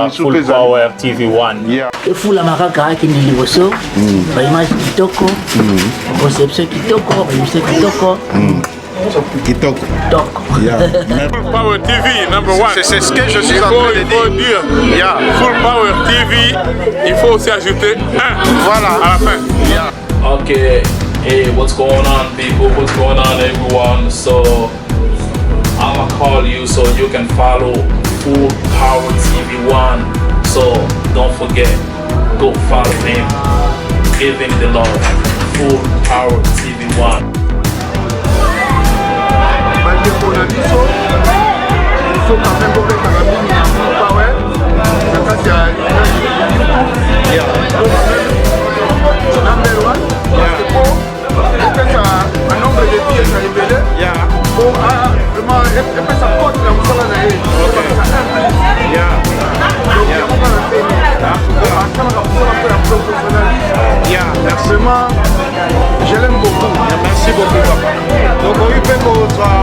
Full Power TV1. Yeah. Et fou la macaca qui n'est liboso, bah image kitoko, conception kitoko, bah image kitoko. Kitoko. Kitoko. Yeah. Full Power TV, number one. C'est ce que je suis en train de dire. Yeah. Full Power TV, il faut aussi ajouter un. Voilà. À la fin. Yeah. Okay, hey, what's going on, people? What's going on, everyone? So, I'ma call you so you can follow Full Power TV1. So, don't forget, go follow him, give him the love. Full Power TV1. Vraiment, je l'aime beaucoup. Merci beaucoup, papa. Donc, on lui fait pour toi.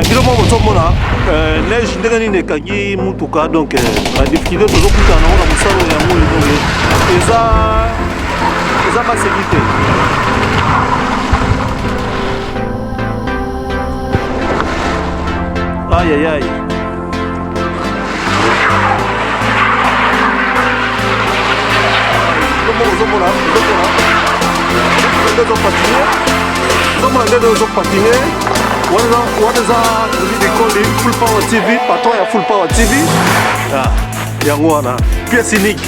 Biloko bozomona neige ndenge nini ekangi mutuka donc badifficulté tozokutana nango na mosalo yango donc eza basécurité. Aïe aïe aïe. Ozomona ndenge ozopatine. What is they call it? Full Power TV, patron ya Full Power TV. Ah, yango wana pièce unique.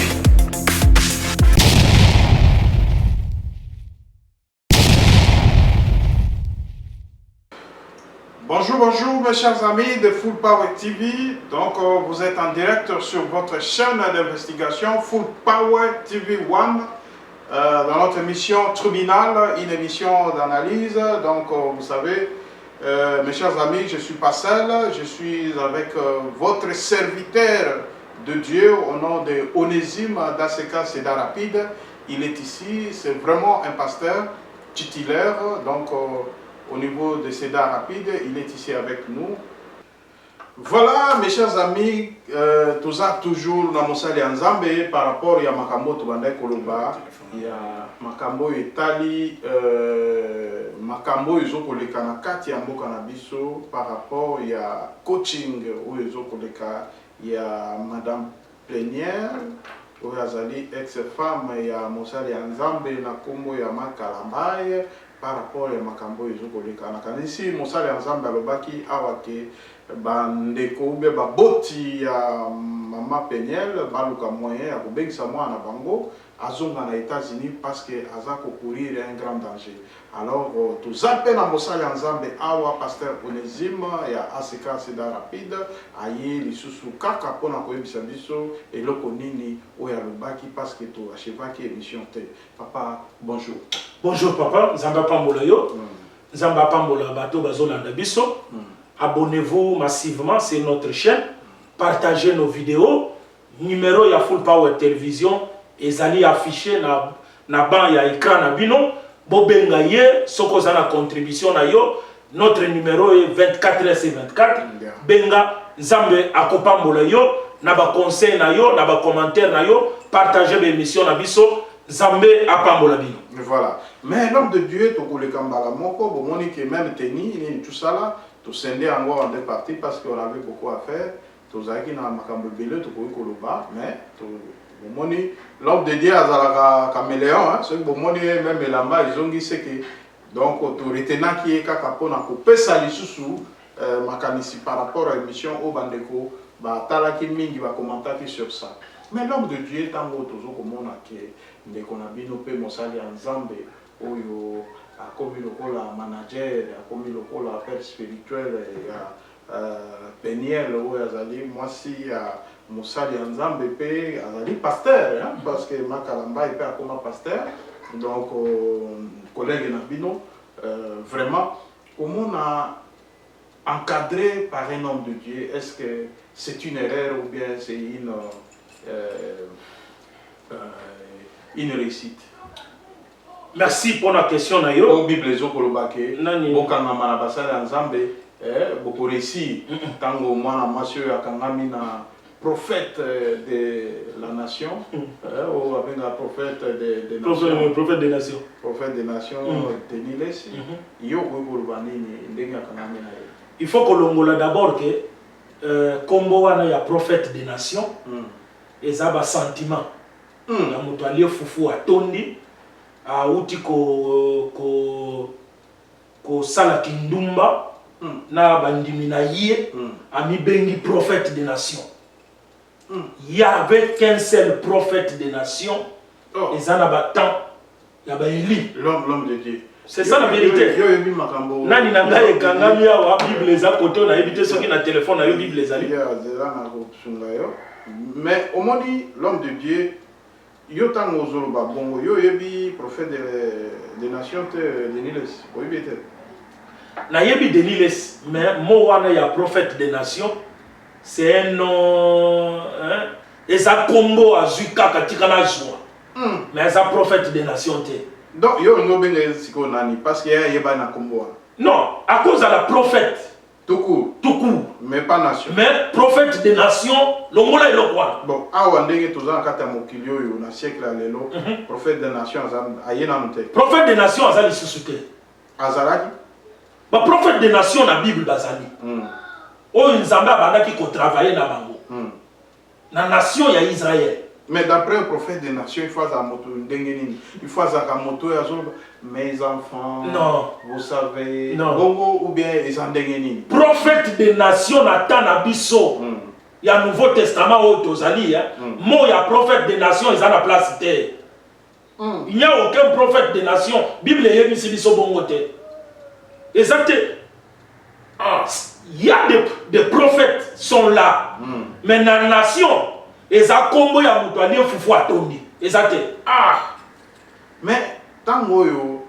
Bonjour mes chers amis de Full Power TV. Donc vous êtes en direct sur votre chaîne d'investigation Full Power TV1 dans notre émission Tribunal, une émission d'analyse. Donc vous savez, mes chers amis, je suis pas seul, je suis avec votre serviteur de Dieu au nom de Onésime d'Aseka Seda Rapide. Il est ici, c'est vraiment un pasteur titulaire, donc au niveau de Seda Rapide, il est ici avec nous. Voilà mes chers amis, tout ça toujours dans Mosali Nzambe par rapport à Makambo Tubandai Koloba, il y a Makambo Etali, Makambo Izokoleka na kati ya mboka na biso par rapport il y a coaching ou Izokoleka, il y a Madame Plénière, Oyazali ex-femme ya Mosali Nzambe na kombo ya Makalambaye par rapport ya Makambo Izokoleka na kanisi Mosali Nzambe alobaki awake bandeko ube baboti ya Mama Peniel baluka moyen ya kobengisa mwana bango azonga na États-Unis parce que aza courir un grand danger. Alors tous appels na Mosali Nzambe awa pasteur Onésime ya ACK Seda Rapide aye lisusu kaka pona koyebisa biso eloko nini oya lobaki parce que to achevaki émission te. Papa bonjour. Bonjour papa, Nzamba Pambola yo. Nzamba Pambola bato bazolanda biso. Abonnez-vous massivement sur notre chaîne, partagez nos vidéos, numéro ya Full Power Télévision ezali affiché na ban ya écran na bino bobenga ye soko za na contribution na yo. Notre numéro est 24h24 benga nzambe akopambola yo na ba conseil na yo na ba commentaire na yo partager l'émission na biso nzambe apambola bino. Voilà. Mais l'homme de Dieu, tout le Kambala Moko, bon, on est même tenu, tout ça là, tout scindé en gros en deux parties parce qu'on avait beaucoup à faire. Tout ça qui n'a pas de tout le Koloba, mais l'homme de Dieu a caméléon, ce que bon, même là-bas, ils ont dit que donc, autorité qui est capable de couper ça les sous par rapport à l'émission au Bandeko, bah, Talaki Mingi va commenter sur ça. Mais l'homme de Dieu, tant que toujours comme on a qui est qu'on a bien opé Mosali en Zambé, où il a commis le rôle à manager, a commis le rôle à père spirituel, à Peniel, où il a dit moi si Mosali en Zambé, il a dit pasteur, parce que Makalamba est comme un pasteur, donc collègue Nabino, vraiment, comment on a encadré par un homme de Dieu, est-ce que c'est une erreur ou bien c'est une réussite? Merci pour la question. Nayo. Bible bokanga manabasala nzambe beaucoup réussi tango mwana masio akangami na prophète de la nation ou avec un prophète des nations. Prophète des nations. Prophète des nations Teniles yo kolobani ndenge akangami na. Il faut que l'on d'abord que Kombo wana ya prophète des nations et ça ba sentiment na mutu aliye fufu atondi auti ko sala kindumba na bandimi na ye ami bengi prophète des nations. Il y avait qu'un seul prophète des nations et ça n'a pas tant il y a ba Élie l'homme de Dieu. C'est ça la vérité. Nani nanga e kangami wa Bible za koto na éviter ceux qui na téléphone na yo Bible za li. Mais au moins l'homme de Dieu yo tango zoloba bongo yo yebi prophète des nations de Niles. Oyebete. Na yebi de Niles mais mo wana ya prophète des nations c'est un nom hein et ça combo azuka katika na joie. Mais ça prophète des nations te. Donc, yo no benga siko nani parce que yeba na kombo. Non, à cause de la prophète. Tout court. Mais pas nation. Mais prophète des nations, longola et lokwa. Bon, awa ndenge toza kata mokilio yo na siècle lelo, prophète des nations ayena monte. Prophète des nations azali susute. Azalaki. Ba prophète des nations na Bible bazali. O nzamba bandaki ko travailler na bango. Na nation ya Israël. Mais d'après le prophète des nations, il faut à moto il faut à moto mes enfants. Non. Vous savez. Non. Bongo ou bien ils en dengenini. Prophète des nations Nathan Abisso. Il y a un Nouveau Testament au Tozali. Moi, il y a prophète des nations, ils ont la place terre. Il n'y a aucun prophète des nations. Bible est ici, Bisso Bongote. Exactement. Il y a des prophètes sont là. Mais dans la nation, et ça combo ya mutu ali fufu atondi ezate mais tango yo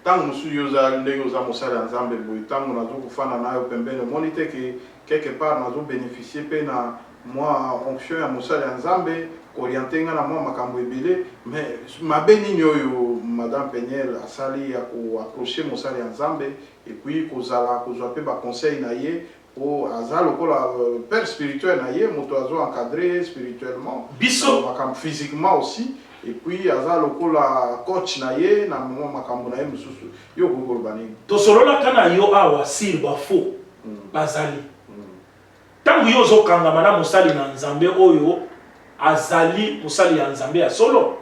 tango suyo za ndenge za mosala nzambe boy tango nazo kufana nayo pembeni monite que quelque part nazo bénéficier pe na moi onction ya mosala nzambe orienter nga na moi makambo ebele mais mabeni nyoyo madame Peniel asali ya ko approcher mosala nzambe et puis kozala kozwa pe ba conseil na ye o azalo ko la père spirituel na ye moto azo encadré spirituellement physiquement aussi et puis azalo ko la coach na ye na makambo na ye mususu yo ko bani to solola kana yo awa sir ba fo bazali tangu yo zo kangama na musali na nzambe oyo azali musali ya nzambe ya solo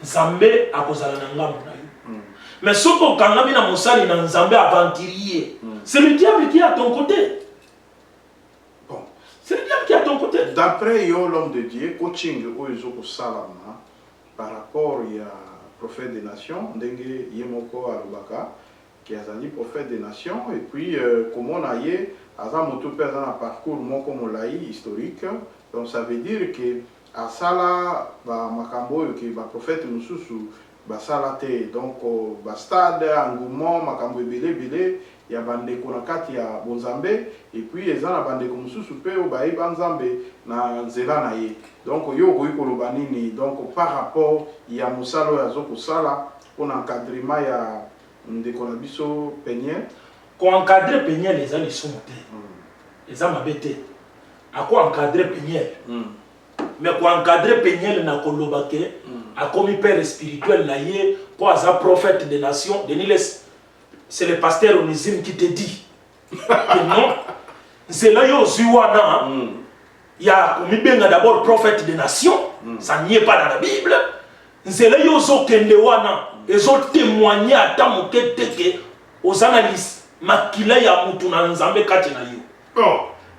nzambe akozala na ngambo na yo mais soko kangami na musali na nzambe aventurier c'est le diable qui est à ton côté. C'est le diable qui est à ton côté. D'après l'homme de Dieu, coaching au Salama, par rapport au prophète des nations, Ndenge Yemoko Alubaka, qui est un prophète des nations, et puis comment on a eu, un parcours comme historique, donc ça veut dire que à Sala, Makambo, qui est prophète Mususu, basala te. Donc bastade engouement makambo ebele ya bandeko na kati ya bonzambe et puis eza na bandeko mosusu pe o bayeba nzambe na nzela na ye. Donc yo okoki koloba nini donc par rapport ya mosala oyo azokosala mpona encadrement ya ndeko na biso Peniel? Koencadre Peniel eza lisumu te, eza mabe te. Akoencadre Peniel, mais koencadre Peniel na koloba ke akomi père spirituel na ye po aza prophète des nations. Denis, c'est le pasteur Onésime qui te dit que non, c'est là yo wana ya komi benga d'abord prophète des nations, ça n'y est pas dans la Bible. C'est là yo zo kende wana ezo témoigner ata moke teke aux analyses makila ya mutu na nzambe kati na yo.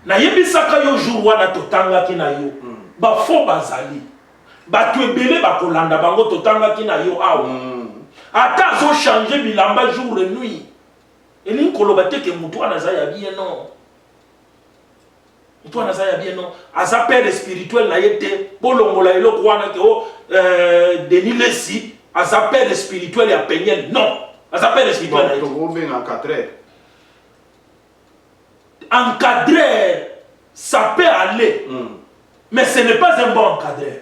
Na yebisaka yo jour wana totangaki na yo ba fo bazali batu ebele bakolanda bango totangaki na yo awa ata zo changer bilamba jour et nuit elingi koloba te ke mutu wana aza ya bien non, mutu wana aza ya bien non, aza père spirituel na ye te bolongola eloko wana ke o Denis Lesi aza père spirituel ya Peniel, non, aza père spirituel na ye te. Encadreur, ça peut aller, mais ce n'est pas un bon encadreur.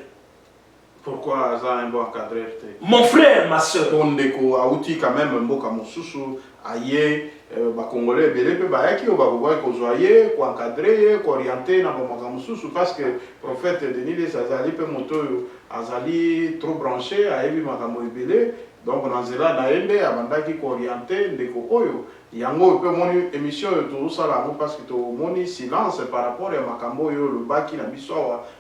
Pourquoi ça un bon encadreur? Mon frère, ma soeur. Ondeko auti quand même mboka mosusu aye ba congolais belé pe ba yaki o ba boy ko zoyer ko encadrer ko orienter na ba mosusu parce que prophète Denis les azali pe moto azali trop branché ayebi makambo ebele. Donc dans cela na yembe abandaki ko orienter ndeko oyo yango pe moni émission to sala ngo parce que to moni silence par rapport à makambo yo le baki na biso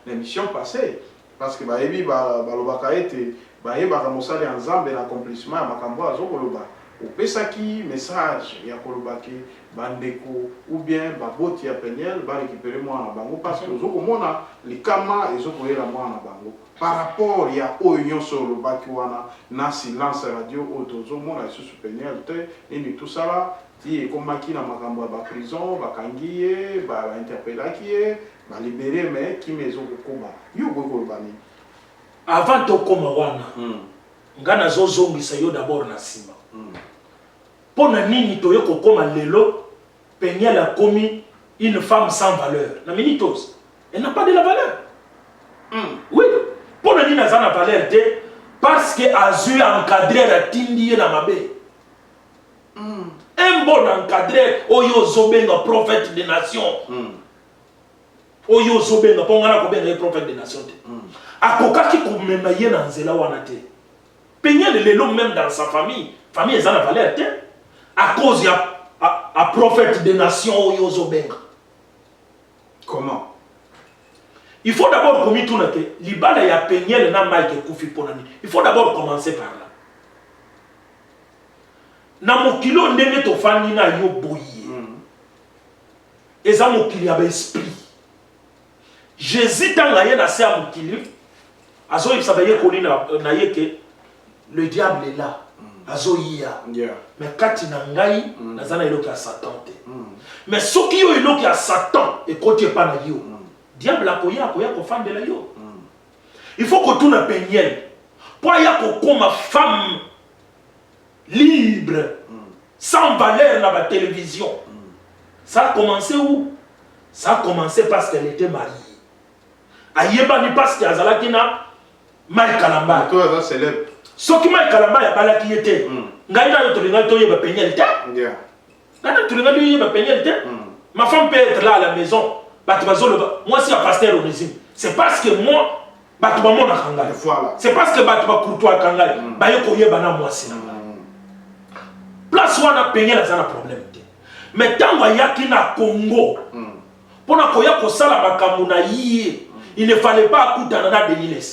l'émission passée parce que ba yebi ba lobaka ete ba yeba ka mosali ensemble na accomplissement ya makambo azokoloba opesaki message ya kolobaki bandeko ou bien baboti ya Peniel ba récupérer moi na bango parce que ozokomona likama ezokoyela moi na bango par rapport ya oyo sur le baki wana na silence radio otozo mona sous Peniel te ni tout ça là ti ekomaki na makambo ya ba prison bakangi ye ba interpellaki ye ba libérer mais qui maison kokoba yo kokoloba ni avant to koma wana ngana zozongisa yo d'abord na sima pona nini to yo kokoma lelo Peniel a commis une femme sans valeur na minitos elle n'a pas de la valeur oui pona nini azana valeur te parce que azu encadré la tindi na mabe un bon encadré oyo zobenga prophète des nations oyo zobenga pongana ko benga prophète des nations te akokaki komema ye na nzela wana te Peniel lelo même dans sa famille ezana valeur te à cause à prophète des nations oyo zobenga. Comment? Il faut d'abord comme tout que libala ya Peniel na Mike Koufi ponani. Il faut d'abord commencer par là. Na mokilo ndenge to fandi na yo boyi. Eza mokili ya esprit. Jésus tanga ye na se a mokili. Azo il savait koli na ye ke le diable est là. Azo iya. Mais kati na ngai nazana eloko ya Satan te. Mais soki yo eloko ya Satan e koti pa na yo. Diable akoya ko fandela yo. Il faut que tout na Peniel. Pour ya ko koma femme libre sans valeur dans la télévision. Ça a commencé où? Ça a commencé parce qu'elle était mariée. Ayeba ni parce qu'elle a na Mike Kalamba. Toi ça célèbre. Ce qui Mike Kalamba ya bala qui était. Ngai na yo to linga to yeba Peniel te. Nana to linga to yeba Peniel te. Ma femme peut être là à la maison. Moi si un pasteur Onésime, c'est parce que moi c'est parce que Batouba Courtois Kangal, Bayoko Yebana moi c'est place où on a payé la problème. Mais tant qu'il y a na Congo, pour na koya ko sala makamuna yi, il ne fallait pas écouter Nana Deniles.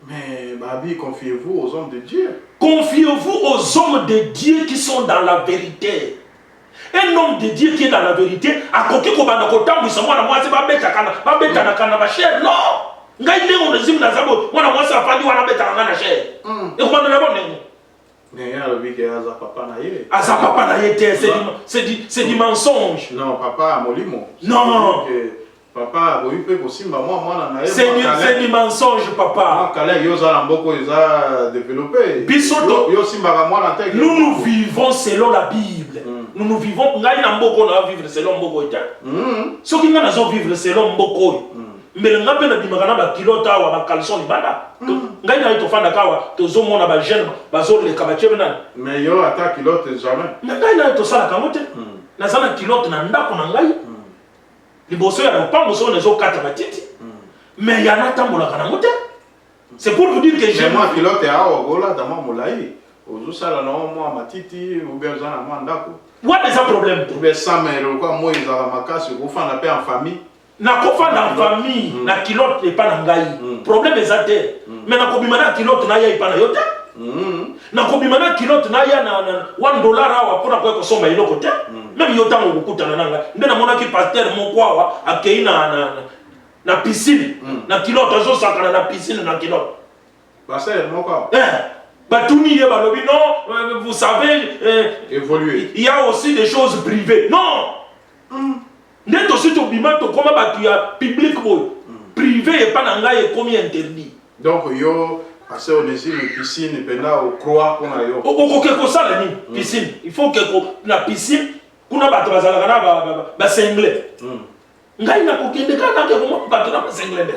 Mais Babi, confiez-vous aux hommes de Dieu. Confiez-vous aux hommes de Dieu qui sont dans la vérité. Un homme de Dieu qui est dans la vérité, à côté de la côte, il s'en va moi, c'est pas bête à la chair. Non! Ngai on résume dans Zabo, moi, moi, ça va pas dire à la chair. Et comment on a mais il y a le big Azapapa Naye. Azapapa Naye, c'est du mensonge. Non, papa Molimo. Non! Papa, oui, peut aussi, moi, c'est du mensonge, papa. Nous nous vivons selon la Bible. Nous vivons, nous vivre selon Mboko. Ceux qui nous vivre selon Mboko. Mais nous avons des kilos de caleçon libanda. Nous avons des kawa, tous les gens qui jeune, bazol les kabache benan. Mais yo attaque kilote jamais. Mais nous avons tous la kamote. Nous avons kilote na ndako na ngai. Liboso ya pas moso nezo kata matiti. Mais ya na tambola kana mote. C'est pour vous dire que j'ai moi kilote ya ogola dama molai. Ozo sala na moi matiti ou bien za na mandako. What is the problème? Ou bien 100 000 quoi moi ils ont makasi ko fa na paix en famille. Na ko fa na famille na kilote e pa na ngai. Problème ezate. Mais na ko bimana kilote na ya ipana yote. Na ko bimana kilote na ya na $1 awa pour ko soma iloko te. Même yo tango kokutana nanga ndena mona ki pasteur moko awa akei na piscine na kilote azo sakana na piscine na kilote pasteur moko batuni ye balobi non vous savez évoluer il y a aussi des choses privées non ndeto si to bima to koma batu ya public boy privé et pas na ngai e komi interdit donc yo parce qu'on est ici une piscine pendant au croix qu'on a yo ok ko sala ni piscine il faut que la piscine kuna bato bazalaka na basengle ngai nakokende kaka ke komo bato na basengle nde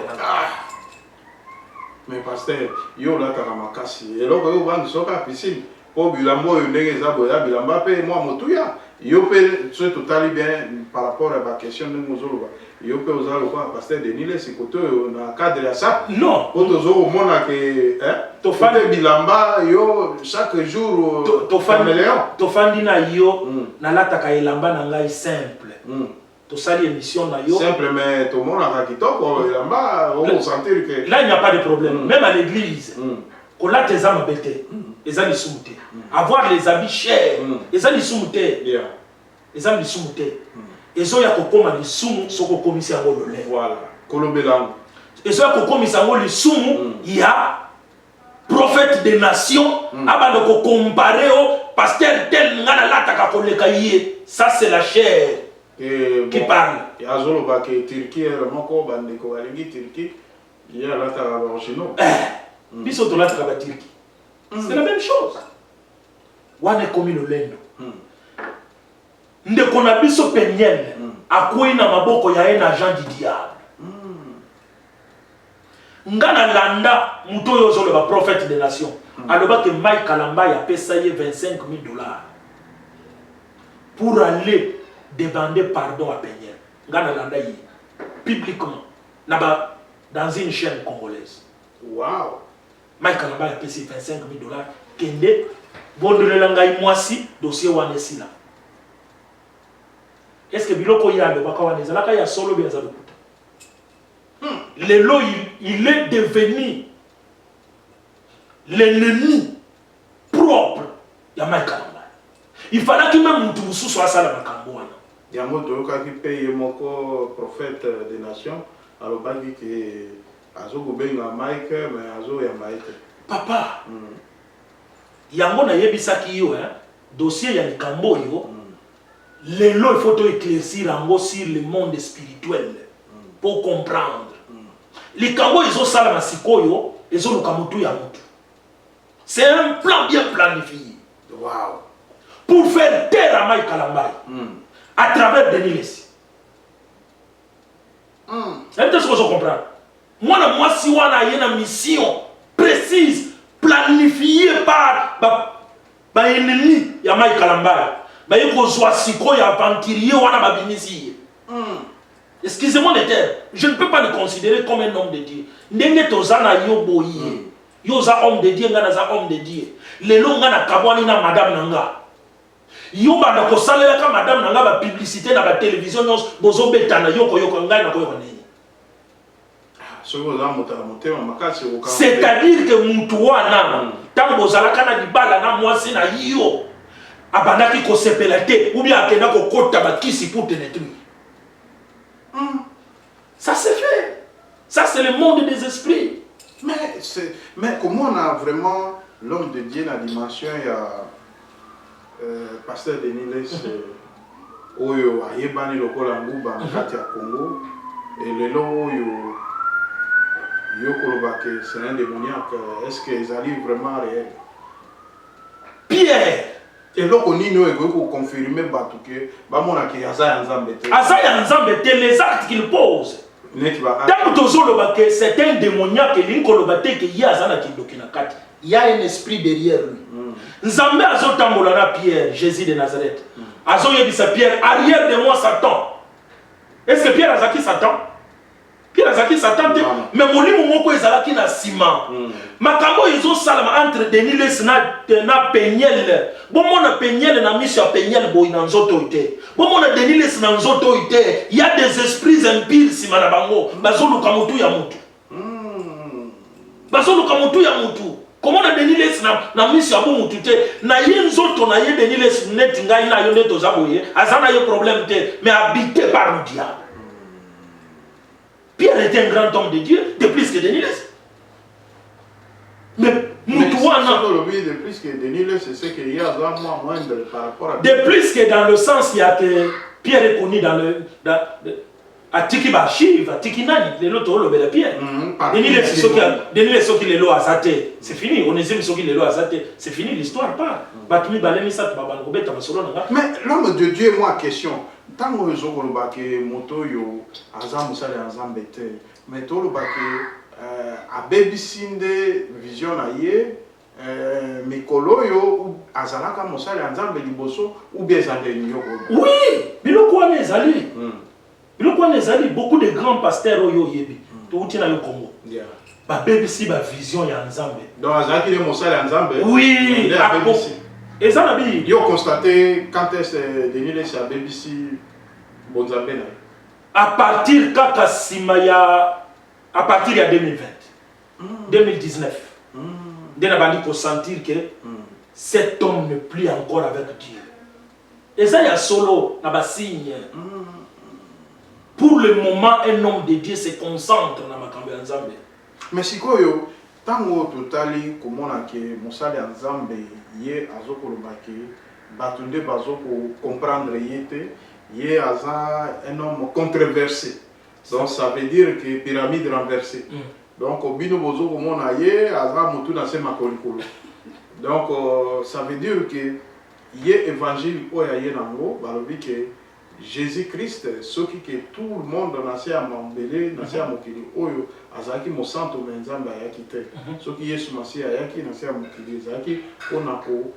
mais pasteur yo la kaka makasi eloko yo bangi soka piscine po bilamba oyo ndenge eza boya bilamba mpe mwa motuya yo mpe so totali bien par rapport à ba question ndenge ozoloba yo mpe oza lokola pasteur Denis sikoto oyo na cadre ya ça non po tozomona ke tofande bilamba yo chaque jour tofandi na yo nalataka elamba na ngai simple tosali émission na yo simple mais tomonaka kitoko elamba on sentir que là il n'y a pas de problème même à l'église kolata eza mabe te eza lisumu te avoir les habits chers eza lisumu te eza lisumu te ezoya kokoma lisumu soko komisa yango lole voilà kolobelango ezoya kokomisa yango lisumu ya prophète des nations abanda ko comparer au pasteur tel ngana lataka koleka yé ça c'est la chair qui parle azoloba ke Turquie moko bande ko balingi Turquie il y a lataka ba chino biso to lataka ba Turquie c'est la même chose wane komi lolendo ndeko na biso Peniel akwei na maboko ya un agent du diable ngana landa muto yo zolo ba prophète des nations aloba que Mike Kalamba ya pesa ye $25,000 pour aller demander pardon à Peniel ngana landa yi publiquement dans une chaîne congolaise. Wow. Mike Kalamba ya pesa $25,000 kende bondole langai mwasi dossier wanesi là. Est-ce que biloko ya le baka waneza la ya solo bien za lokuta. Lelo il est devenu l'ennemi propre ya Mike Kalamba. Il fallait que même mutu mususu asala makambo wana. Yango toyoka ki paye moko prophète des nations alobaki ke azo gobenga Mike mais azo ya Mike. Papa. Yango na yebisaki yo dossier ya likambo yo. Lelo il faut to éclaircir yango sur le monde spirituel pour comprendre. Likambo izo sala masikoyo ezo lukamutu ya mutu. C'est un plan bien planifié. Wow. Pour faire taire à Mike Kalamba à travers Denis Lessi. C'est ce que je comprends. Moi, si on a une mission précise, planifiée par l'ennemi de Mike Kalamba, il faut que aventurier ou abimisi. Excusez-moi les termes, je ne peux pas le considérer comme un homme de Dieu. Ndenge tozana yo boye. Yo za homme de Dieu, ngana za homme de Dieu. Lelo ngana kabwani na madame nanga. Yo banda ko salela ka madame nanga ba publicité na ba télévision nyos bozo betana yoko ngai na ko yoko nini. C'est-à-dire que mutu wana tango bozalaka na libala na mwasi na yo abandaki ko sepela te ou bien akenda ko kota ba kisi pour te détruire. Ça c'est fait. Ça c'est le monde des esprits. Mais comment on a vraiment l'homme de Dieu dans la dimension, il y a pasteur Denis Lessi, Oyo, Ayebani Lokola Ngouba, Katia Congo, et le lot c'est un démoniaque, est-ce qu'ils arrivent vraiment réel? Pierre. Et là, on a confirmé que les actes qu'il pose. C'est un démoniaque il y a un esprit derrière lui. Nzambe azotambola Pierre, Jésus de Nazareth. Azoyebisa Pierre, arrière de moi Satan. Est-ce que Pierre a zaki Satan? Pierre a zaki Satan, mais mon livre moko ezalaki na ciment. Makambo izo salama entre Deniles na Peniel. Bon mon Peniel na mission Peniel boy na nzoto ite. Bon mon Deniles na nzoto ite. Il y a des esprits impurs sima na bango. Bazoluka mutu ya mutu. Bazoluka mutu ya mutu. Comment on a Deniles na mission ya mutu te. Na ye nzoto na ye Deniles net ngai na yo neto zaboye. Azana yo problème te, mais habité par le diable. Pierre était un grand homme de Dieu, de plus que Deniles. Mais de plus que Deniles, c'est ce qu'il y a moindre par rapport à... De plus que dans le sens, il y a que Pierre est connu dans le... à Tiki Bachiv, à Tiki Nani, les lots de Pierre. Deniles, c'est qui les lots à Zate. C'est fini, on estime ce qui les lots à Zate. C'est fini, l'histoire part. Mais l'homme de Dieu, moi, question. Tant que je vois que moto yo azam sale azam bete mais to lo ba ke a baby sinde vision aye mikolo yo azalaka mosale azam be liboso ou bien zande yo. Oui, biloko wana ezali. Biloko wana ezali beaucoup de grands pasteurs oyo yebi. To utina yo Congo. Ba baby si ba vision ya Nzambe. Donc azaki le mosale Nzambe. Oui, et ça n'a bien. Ils ont constaté quand est-ce que Denis est à BBC Bonzambe. À partir à partir de 2020, 2019, Denis a dit sentir que cet homme n'est plus encore avec Dieu. Et ça, il y a solo, il y a un signe. Pour le moment, un homme de Dieu se concentre dans ma campagne Nzambe. Mais si quoi yo, tant que totali comment on a que Moussa Nzambe yé azoko lobaki, batunde bazoko comprendre yété, yé aza un homme controversé. Donc ça veut dire que pyramide renversée. Donc au bino bozo comment on a yé aza mutu na se makolikolo. Donc ça veut dire que yé évangile oya yé nango balobi que Jésus-Christ, ce qui que tout le monde n'a à m'embellir, n'a à m'okili, oyo, azaki mo santo menzamba ayaki te. Ce qui Yesu Masi ayaki n'a à m'okili, azaki on a ko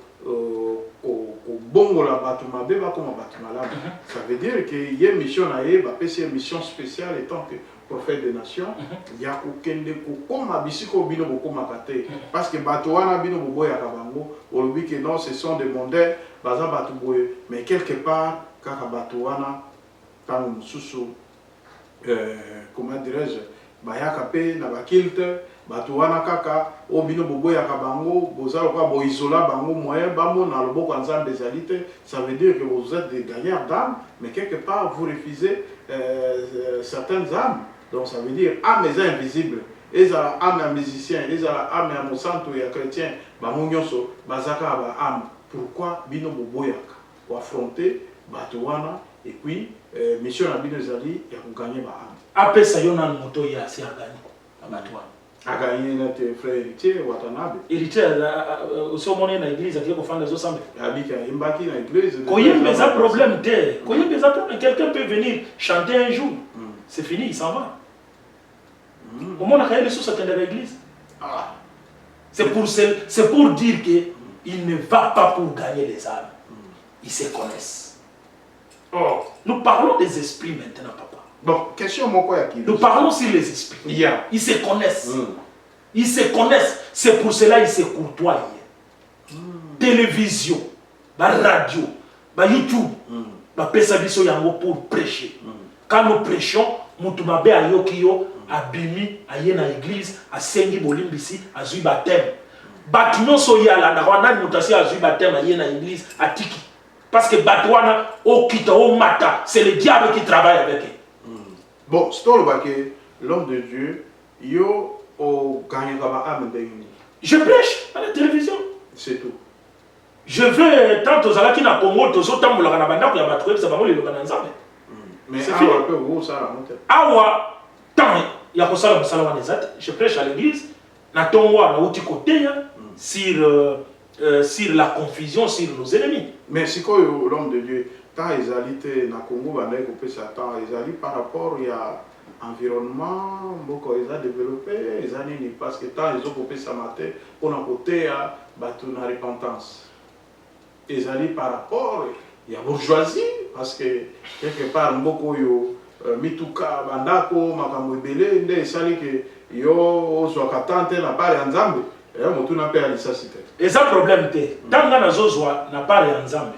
bongo la batuma beba comme batuma là. Ça veut dire que y a mission aye, ba pesi mission spéciale étant que prophète des nations, ya ko kende ko comme abisiko bino ko makate. Parce que batoana bino boya kabango, olobi que non, ce sont des mondains, baza batu boye, mais quelque part kaka batuana tango mususu comment dirais-je bayaka pe na bakilte batuana kaka obino boboya kabango bozalo kwa boisola bango moyen bamo na loboko nzambe ezalite. Ça veut dire que vous êtes des gagnants d'âmes, mais quelque part vous refusez certaines âmes. Donc ça veut dire âmes invisibles. Les âmes à musiciens, les âmes à mosanto et à chrétiens, bango nyonso bazaka ba âme. Pourquoi bino boboyaka pour affronter Batouana et puis mission à Binezali et pour gagner ma âme. Après ça, il y a un moto qui a gagné à Batouana. A gagné notre frère héritier Watanabe. Héritier, aussi au monde dans l'église, qui est au fond des ossembles. Habite à Imbaki dans l'église. Quand il y a des problèmes, quelqu'un peut venir chanter un jour. C'est fini, il s'en va. Au monde, il y a des choses dans l'église. C'est pour dire qu'il ne va pas pour gagner les âmes. Ils se connaissent. Oh, nous parlons des esprits maintenant, papa. Bon, question moi quoi qui. Nous parlons sur les esprits. Yeah. Ils se connaissent. Ils se connaissent. C'est pour cela qu'ils se courtoient. Télévision, radio, YouTube, pesabiso yango pour prêcher. Quand nous prêchons, mutumabe ayokiyo abimi aye na église asengi bolimbisi azui baptême. Batuno soyala na wana mutasi azui baptême aye na église atiki. Parce que Batouana, au kita, au mata, c'est le diable qui travaille avec eux. Bon, c'est tout le l'homme de Dieu, yo au gagne âme de. Je prêche à la télévision. C'est tout. Je veux tant aux Alaki na Congo, aux autres temps, la banda, il y a battu, ça va mourir le Bananzambe. Mais c'est fini. Awa, tant, il y a ça je prêche à l'église, na tongwa na uti côté sur la confusion, sur nos ennemis. Mais c'est quoi l'homme de Dieu? Tant ils allaient na Congo, ils allaient par rapport il y a environnement, beaucoup ils ont développé, ils ont parce que tant ils ont coupé sa matin pour un côté à battre la repentance. Ils allaient par rapport, il y a bourgeoisie parce que quelque part beaucoup yo mituka bandako makambo ebele nde esali ke yo ozwaka tante na part ya Nzambe motu na pe alisasi te. Et ça problème te. Tanga na zozwa na part ya Nzambe.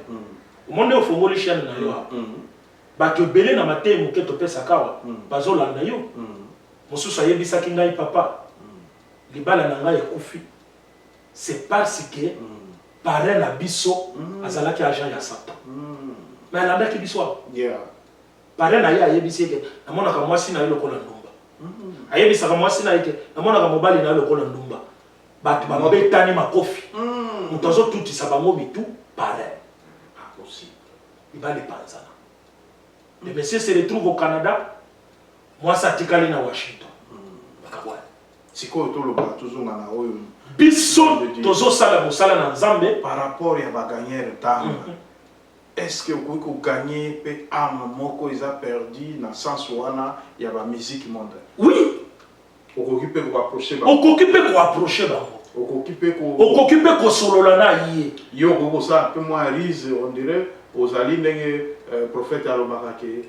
Monde ofongoli chiane na yo. Bato ebele na mate moke topesa kawa bazolanda yo. Mosusu ayebisaki ngai papa. Libala na ngai ekufi. C'est parce que parrain na biso azalaki agent ya Satan. Mais alandaki biso. Yeah. Parrain na ye ayebisi ke namonaka mwasi na ye lokola ndumba. Ayebisaka mwasi na ye ke namonaka mobali na ye lokola ndumba. Bato babetani makofi. Moto azotutisa bango bitu parrain. Impossible. Il va les panzana. Le monsieur se retrouve au Canada. Moi, ça tikali na Washington. C'est quoi tout le bas toujours na oyo. Biso tozo sala mosala na Nzambe par rapport ya ba gagner temps. Est-ce que vous pouvez gagner pe âme moko ils a perdu dans sens wana ya ba musique mondiale? Oui. Okokipe ko approcher ba. Okokipe ko approcher ba. Okokipe ko solola na yé. Yo ko ça peu moins rise on dirait aux ali ndenge prophète alobaka ke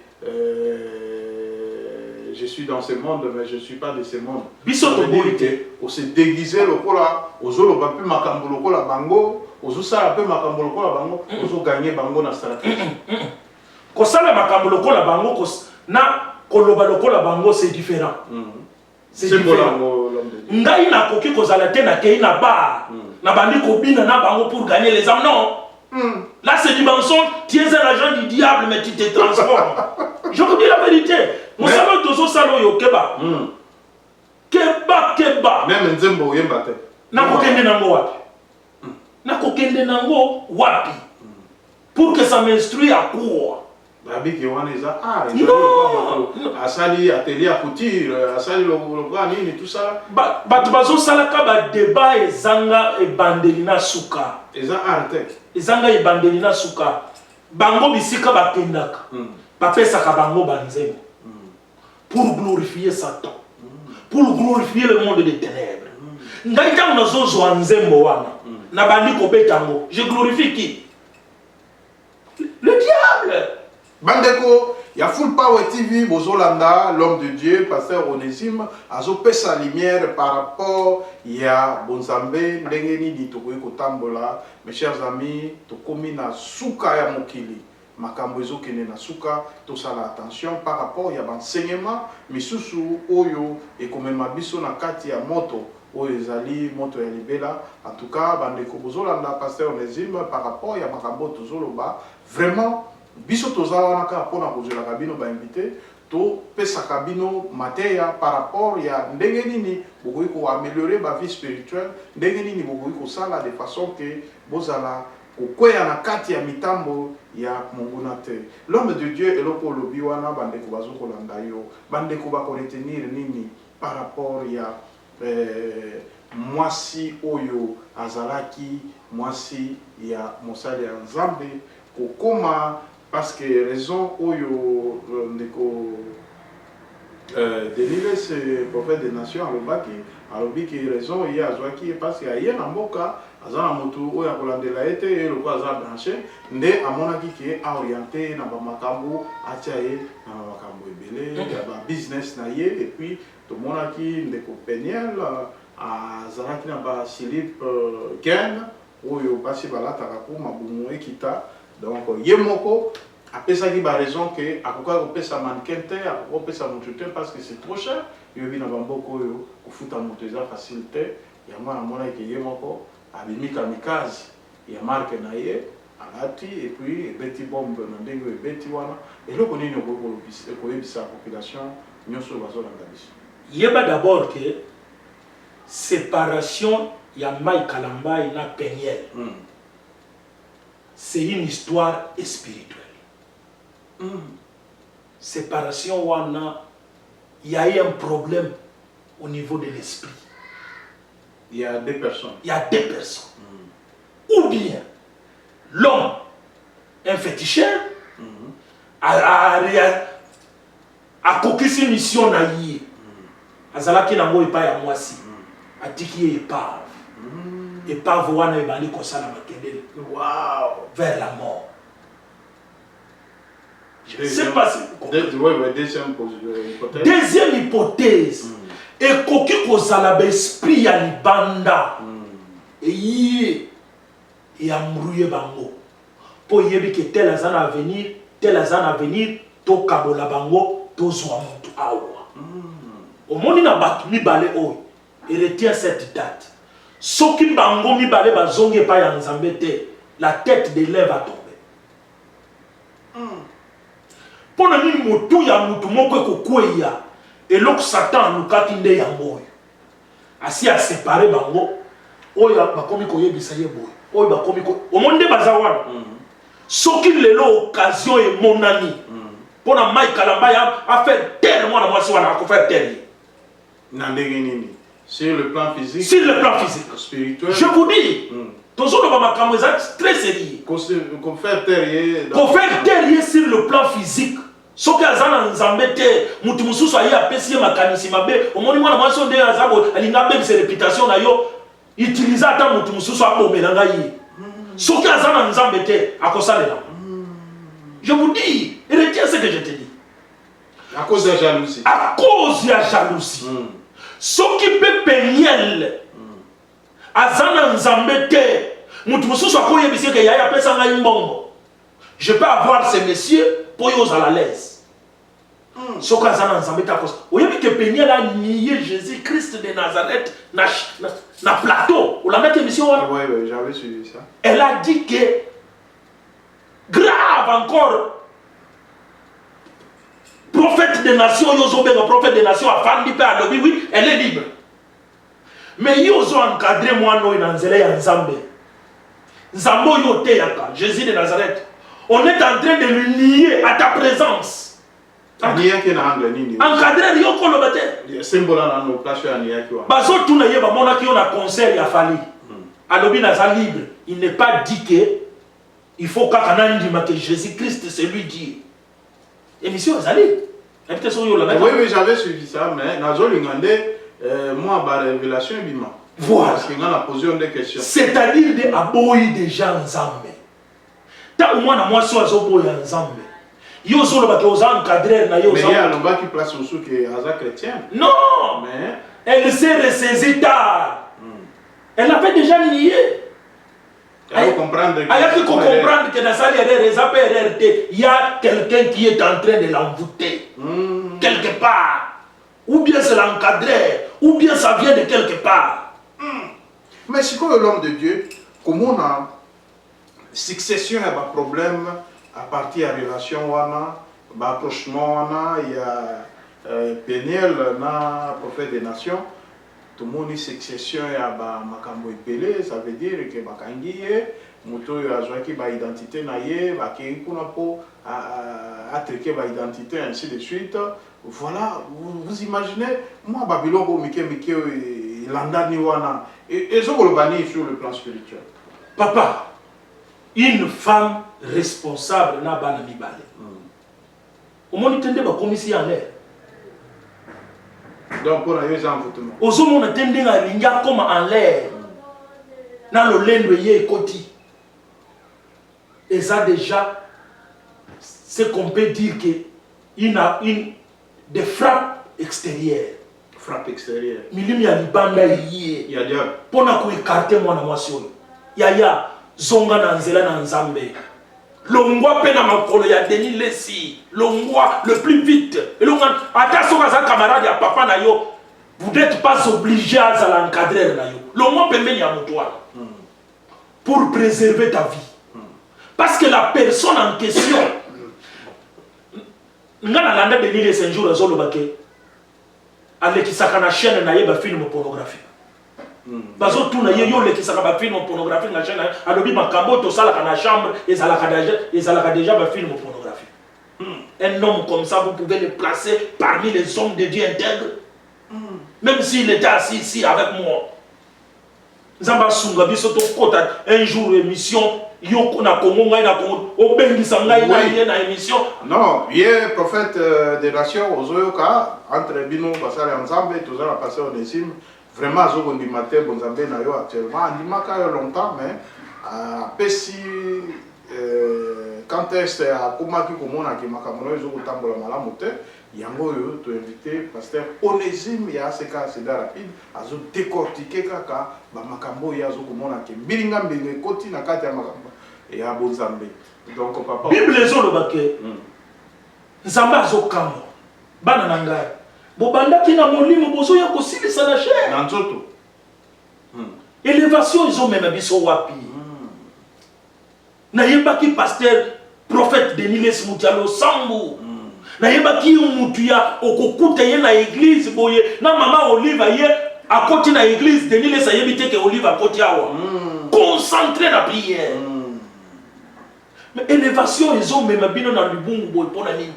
je suis dans ce monde mais je ne suis pas de ce monde. Biso to borite on se déguiser lokola ozolo ba pe makambo lokola bango ozo sala pe makambo lokola bango ozo gagner bango na stratégie. Ko sala makambo lokola bango ko na koloba lokola bango c'est différent. C'est différent. Ngai na koki ko zala te na kei na ba na bandi ko bina na bango pour gagner les âmes non. Là c'est du mensonge, tu es un agent du diable mais tu te transformes. Je vous dis la vérité. Mon salon tozo salo yo keba. Keba. Même nzembo yemba te. Na kokende nango wapi? Na kokende nango wapi? Pour que ça m'instruise à quoi? Babi ki wana eza non. Asali atelier à couture, asali le nini tout ça. Bato bazo sala ka ba débat ezanga e bandelina suka. Eza arte. Ezanga e bandelina suka. Bango bisika bakendaka. Bapesaka bango banzembo. Pour glorifier Satan. Pour glorifier le monde des ténèbres. Ngai tango nazozwa nzembo wana. Na bandi ko betango. Je glorifie qui? Le diable. Bandeko, il y a Full Power TV, Bozolanda, l'homme de Dieu, pasteur Onésime, azo pesa lumière par rapport il y a Bonzambe, Ndengeni di Tokoy Kotambola. Mes chers amis, tokomi na suka ya mokili. Makambo ezo kene na suka, to sala attention par rapport il y a enseignement, misusu oyo et comme mabiso na kati ya moto. Oyo ezali moto ya libela. En tout cas, bandeko Bozolanda, pasteur Onésime, par rapport il y a makambo tozoloba, vraiment biso tozawa naka pona kozela kabino ba invité to pesa kabino mateya par rapport ya ndenge nini bokoki ko améliorer ba vie spirituelle, ndenge nini bokoki ko sala de façon que bozala kokwea na kati ya mitambo ya monguna te. L'homme de Dieu eloko lobi wana bandeko bazokolanda yo, bandeko ba ko retenir nini par rapport ya mwasi oyo azalaki mwasi ya mosali ya Nzambe kokoma parce que raison oyo ndeko délivrer ce prophète des nations alobi ki raison ye azwaki parce que aye na mboka aza na motu oyo akolandela ye te ye loko aza branché nde amonaki ke aorienté na bamakambo atia ye na bamakambo ebele ya babusiness na ye et puis tomonaki ndeko Peniel azalaki na basilip gain oyo basi balataka po mabumu ekita. Donc, Yemoko a pesaki ba raison que akoka kopesa mannequin te, akoka kopesa moto te parce que c'est trop cher. Yobi na bamboko yo kofuta moto eza facile te. Ya mwana mona ke Yemoko abimi kamikaze ya marque na ye alati et puis ebeti bombe na ndenge ebeti wana. Eloko nini koyebisa population nyonso bazolanda biso. Yeba d'abord que séparation ya Mai Kalambai na Peniel. C'est une histoire spirituelle. séparation wana il y a eu un problème au niveau de l'esprit. Il y a deux personnes. Il y a deux personnes. Ou bien l'homme, un féticheur, a coquissé mission na yé. Azalaki na mo epa ya mwasi. Atiki ye épave. Épave wana ebali kosala makendele. Waouh! Vers la mort. Je ne sais pas si vous comprenez. Deuxième hypothèse. Et koki kozala ba esprit ya libanda. Et yé et amrouillé bango. Po yebi ke tel azan à venir, to kabola bango, to zwa mutu awa. Au moni na batu mibale oyo, et retient cette date. Soki bango mibale bazonge pa ya nzambe te, la tête de l'un va tomber. Pona nini motu ya mutu moko ekokweya, eloko Satan lukaki nde yango oyo. Asi a séparé bango, oyo bakomi koyebisa ye boyo. Oyo bakomi ko omonde bazawana. Soki lelo occasion e monani. Pona Mike Kalamba a fait terre moi na mwasi wana a faire terre. Sur le plan physique. Sur le plan physique. Spirituel. Je vous dis. Toujours dans ma caméra très sérieux. Qu'on fait terre. Qu'on fait terre sur le plan physique. Soki azana nzambe te mutu mususu ayi apesi makanisi mabe omoni mwana mwasi onde azabo alinga bebisa réputation na yo utiliser ata mutu mususu abomela ngai soki azana nzambe te akosalela. Je vous dis, retiens ce que je te dis. À cause de la jalousie. À cause de la jalousie. Soki pe peniel azana nzambe te mutu mususu akoyebisa ke yaya apesa ngai mbongo. Je peux avoir ces messieurs pour y à l'aise. Ce que ça n'a pas été. Vous voyez que Peniel a nié Jésus-Christ de Nazareth na plateau. Vous l'avez dit, monsieur? Oui, j'avais suivi ça. Elle a dit que, grave encore, prophète des nations, prophète des nations, oui, elle est libre. Mais ils ont encadré moi, nous, dans Nzambe. Zambo yote yaka, Jésus de Nazareth. On est en train de le nier à ta présence. Encadré Ryoko le bâtiment. Symbole dans nos places à Niaki. Bazo tout n'a pas mon acquis on a conseil à Fali. Alobi naza libre. Il n'est pas dit que il faut que Jésus-Christ c'est lui dit. Émission Azali. Oui, oui, j'avais suivi ça, mais Nazo Lingandé, moi, par révélation, bima. Voilà. Parce qu'il a posé des questions. C'est-à-dire de aboyi des gens ensemble. Tant au moins, moi, soit aboyi ensemble. Yo solo ba ko encadrer na yo. Mais il y a l'homme qui place au sou qui est chrétien. Non. Mais elle s'est ressaisie tard. Elle avait déjà nié. Elle comprendre que dans sa RRT, il y a quelqu'un qui est en train de l'envoûter. Quelque part. Ou bien c'est l'encadrer, ou bien ça vient de quelque part. Mais c'est quoi l'homme de Dieu? Comment on a succession et un problème à partir de la relation, approchement, il y a Peniel, prophète des nations. Tout le monde a succession et makambo epelé, ça veut dire que bakangiye, moto a joué qui ba identité naie, bakiri kuna po a traqué ba identité ainsi de suite. Voilà, vous imaginez, moi Babylone au Mike landa ni wana et zo kolobani sur le plan spirituel. Papa, une femme responsable na bana mibale. Au moins tende ba komisi en l'air. Donc pour les envoûtements. Ozo mon tende nga linga comme en l'air. Na lo lendo ye koti. Et ça déjà c'est qu'on peut dire que il a une des frappes extérieures. Frappe extérieure. Milimi ya libanda yie. Il y a déjà. Pour na ko écarter moi na mwasi oyo. Ya zonga na nzela na nzambe. Longwa pe na makolo ya Denis Lessi. Longwa le plus vite. Et longwa attention à sa camarade ya papa na yo. Vous n'êtes pas obligé à l'encadrer na yo. Longwa pembeni ya motoa. Pour préserver ta vie. Parce que la personne en question ngana landa Denis Lessi un jour azolo bake. Avec qui ça na chaîne na yeba film pornographique. Bazo tuna yo le qui ça ba film pornographique na chaîne alobi makambo to sala kana chambre et ça la déjà ba film pornographique. un homme comme ça, vous pouvez le placer parmi les hommes de Dieu intègres. Même s'il était assis ici avec moi. Zamba Sunga bisoto kota un jour émission yoko na Congo ngai na Congo obengisa ngai na émission. Non, hier prophète des nations ozoyoka entre bino basale ensemble tous on a passé on estime vraiment zoko ndimate bonzambe na yo actuellement ndimaka yo longtemps mais pesi quand est-ce à komaki komona ki makambo zoko tambola malamu te. Yango yo to invité pasteur Onésime ya aseka c'est rapide azo décortiquer kaka ba makambo ya zo komona ke bilinga mbenge koti na kati ya makambo ya bonzambe. Donc papa Bible ezolo bake nzambe azo kamo bana na ngai bobandaki na molimo bozo ya kosilisa na chair na nzoto élévation izo mema biso wapi na yebaki pasteur prophète Deniles Mutialo Sambu na yebaki mutu ya okokuta ye na église boye na mama Olive ye akoti na église Deniles ayebite ke Olive akoti awa concentré na prière mais élévation izo mema bino na libungu boye pona nini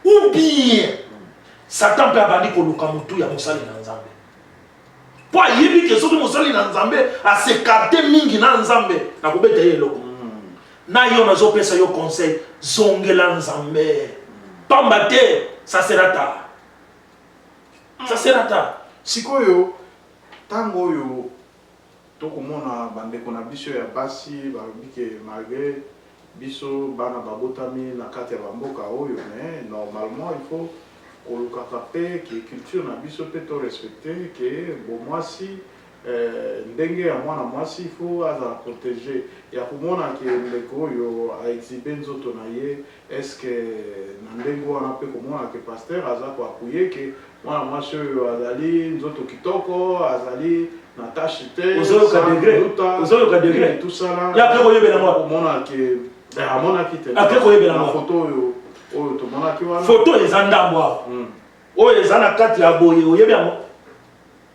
ou bien Satan peut abandi koluka mutu ya mosali na nzambe po ayebi ke soki mosali na nzambe asekarte mingi na nzambe na kobeta ye eloko na yo nazopesa yo conseil zongela nzambe pamba te ça sera tard. Ça sera tard. Sikoyo tango yo tokomona bandeko na biso ya basi babike malgré biso bana babotami na kati ya bamboka oyo mais normalement il faut kolukaka pe ke culture na biso pe to respecter ke bomwasi ndenge ya mwana mwasi il faut aza protéger ya komona ke ndeko oyo aexhibe nzoto na ye est-ce que na ndenge wana pe komona ke pasteur aza koapuye ke mwana mwasi oyo azali nzoto kitoko azali na tache te ozoyoka degré tout ça là ya pe koyebela mwa komona ke amonaki te après koyebela mwa photo oyo tomonaki wana photo eza ndambo awa oyo eza na kati ya boye oyebi yango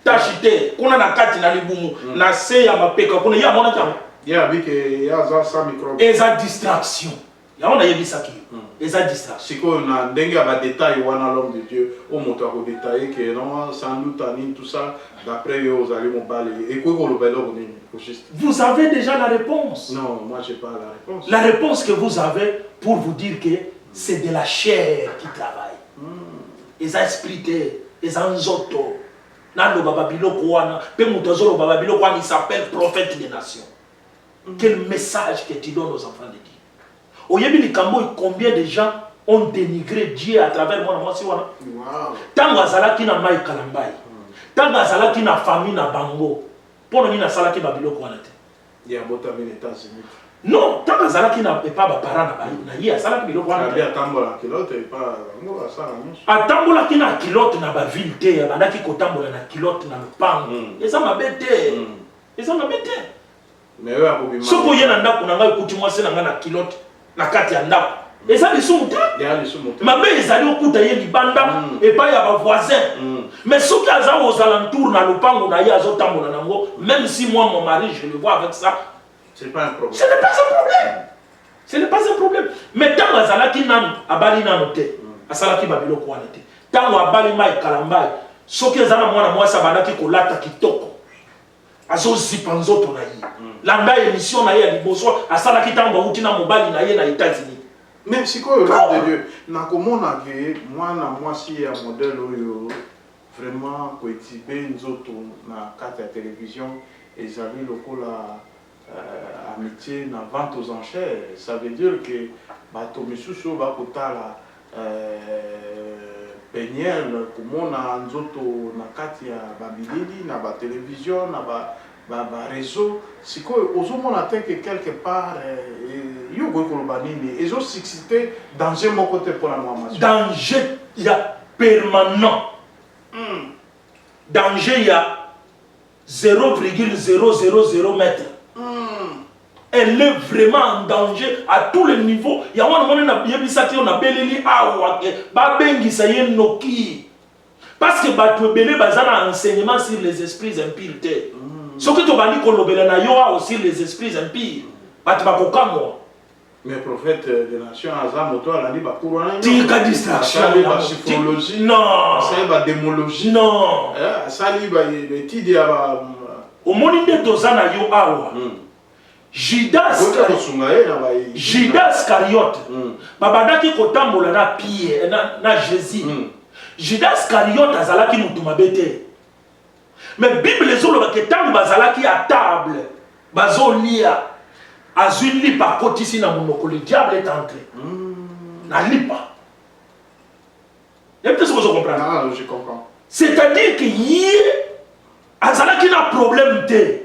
tache te kuna na kati na libumu na se ya mapeka kuna ya mona tango ya bike ya za sa microbe eza distraction ya ona yebisaki eza distraction sikoyo na ndenge ya ba détail wana l'homme de Dieu o moto ako détailler que non sans doute ani tout ça d'après yo ozali mobali et quoi ko lobelo ko nini ko juste vous avez déjà la réponse. Non, moi j'ai pas la réponse. La réponse que vous avez pour vous dire que c'est de la chair qui travaille. Eza esprit te eza nzoto nando baba biloko wana pe mutozolo baba biloko wana il s'appelle prophète des nations. Quel message que tu donnes aux enfants de Dieu. Oyebi likambo combien de gens ont dénigré Dieu à travers moi mwasi wana. Wow. Tango azalaki na mai kalambai. Tango azalaki na famille na bango. Pono ni na salaki ba biloko wana te. Ya bota les États-Unis. Non, tango azalaki na pas ba parana ba na ye salaki biloko wana te. Bien tambola kilote et pas ngo asala nyonso. Atambolaki na kilote na ba ville te, abandaki kotambola na kilote na lupango. Eza mabe te. Eza mabe te. Mais eux akobima. Soko ye na ndako na ngai kuti mwasi na ngai na kilote na kati ya ndako. Eza lisumu te. Ya lisumu te. Mabe ezali okuta ye libanda epai ya ba voisin. Mais soki aza aux alentours na lupango na ye azotambola nango, même si moi mon mari je le vois avec ça, c'est pas un problème. Ce n'est pas un problème. Ce n'est pas un problème. Mais tant azalaki nan abali nano te, asalaki ba biloko wana te. Tango abali mai kalambai, soki ezana mwana mwasi abandaki kolata kitoko. Azo zipa nzoto na ye. Landa émission na ye ya liboso asalaki tango uti na mobali na ye na États-Unis. Même si quoi le nom de Dieu, na komona ke mwana mwasi ya modèle oyo vraiment ko exhiber nzoto na kati ya télévision ezali lokola amitié na vente aux enchères. Ça veut dire que bato misusu bakotala peniel komona nzoto na kati ya babilili na ba télévision na ba réseau sikoyo ozomona te que quelque part yo ko koloba nini ezo susciter danger moko te pour la normation. Danger ya permanent. Danger ya 0,000 mètres. Elle est vraiment en danger à tous les niveaux. Il y a un moment où on a beleli parce que un enseignement sur les esprits impurs. Ce que tu vas dire qu'on a aussi les esprits impurs. Mais prophète des nations, Azam, toi, elle a dit, bah, pour un tika distraction la chiffrologie, non ça y est, démologie, non ça y est, le titre, il y a omoni nde toza na yo awa Judas Iscariote babandaki kotambola na Pierre na Jésus Judas Iscariote azalaki mutu mabe te mais Bible ezoloba ke ntango bazalaki à table bazolia azwi lipa akotisi na monoko le diable est entré na lipa peut-être que vous comprenez. Non, je comprends. C'est-à-dire que azalaki na problème te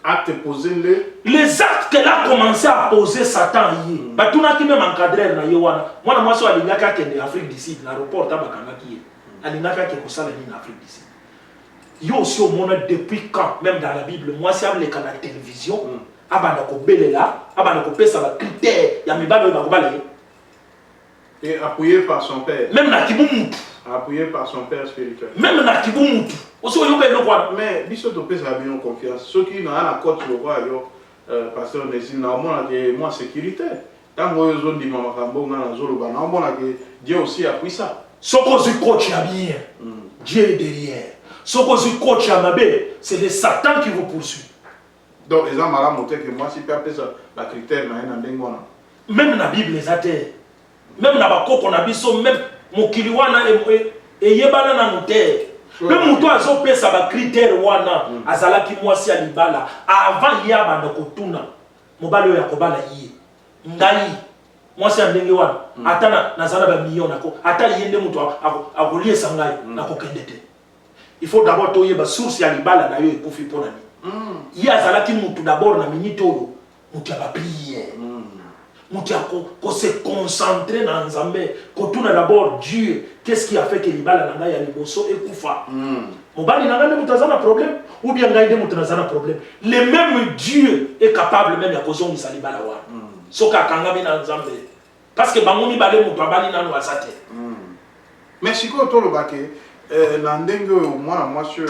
acte posé les actes qu'elle a commencé à poser Satan yi batunaki même encadreur na ye wana mwana mwasi alingaki akende Afrique du Sud na aéroport tabakangaki ye alingaki ake kosala nini na Afrique du Sud yo aussi omona depuis quand même dans la Bible mwasi ameleka na télévision abanda kobelela abanda kopesa bacritère ya mibali oyo bakobala ye et appuyé par son père même na kibumutu appuyé par son père spirituel même na kibumutu aussi oyoka eloko wana mais biso topesa bien confiance soki na na côte le roi yo pasteur Nessim na omona ke moi sécurité tango oyo zondima makambo nga na zoloba na omona ke Dieu aussi appuie ça soko zi coach ya bien Dieu est derrière soko zi coach ya mabe c'est le Satan qui vous poursuit donc les amara monté que moi si peut appeler ça la critère na na ndenge wana même na Bible ezate même na bakoko na biso même mokili wana eyebana na noter même muto azopesa ba critère wana azalaki mwasi ya libala avant ya banda kotuna mobali oyo yakobala ye ngai mwasi ya ndenge wana ata nazala ba million nako ata yende muto akoliesa ngai nakokende te il faut d'abord toyeba source ya libala na yo ekufi pona ni ye azalaki mutu d'abord na minute oyo mutu ya ba prière mutu ko se concentrer na Nzambe kotuna d'abord Dieu qu'est-ce qui a fait que libala na ngai ya liboso ekufa mobali na ngai mutu azana problème ou bien ngai de mutu azana problème le même Dieu est capable même ya kozongisa libala wa soka kangami na Nzambe parce que bango mibale mutu abali nanu azate mais siko to lobake na ndenge mwana mwasi oyo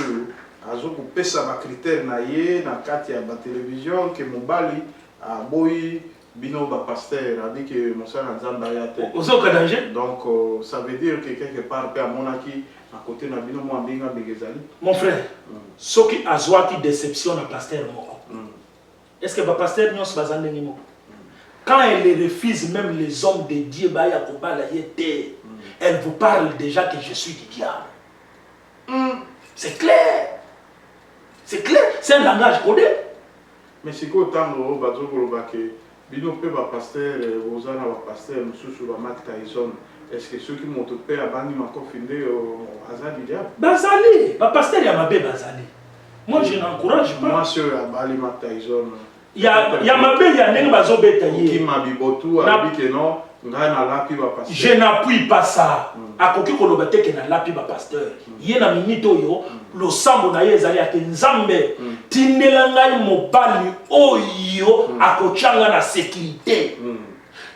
azokopesa ba critère na ye na kati ya ba télévision que mobali aboyi bino ba pasteur a dit que Monsala Nzamba ya te ozoka danger donc ça veut dire que quelque part pe amonaki à côté na bino mo mbinga begezali mon frère soki azwaki déception na pasteur moko est-ce que ba pasteur nyos bazande ni moko quand elle refuse même les hommes de Dieu ba ya kobala yete elle vous parle déjà que je suis du diable c'est clair c'est un langage codé mais siko tango bazoko lobake bino pe ba pasteur ozana ba pasteur mususu ba Mike Tyson est-ce que ceux qui m'ont topé abandi makofinde azali diable bazali ba pasteur ya mabe bazali moi je n'encourage pas moi sur abali Mike Tyson ya mabe ya ndenge bazobeta ye qui mabibotu abi que non ngai na lapi ba pasteur je n'appuie pas ça akoki koloba te ke na lapi ba pasteur ye na minute oyo losambo na ye ezali ate Nzambe tindela ngai mobali oyo akochanga na sécurité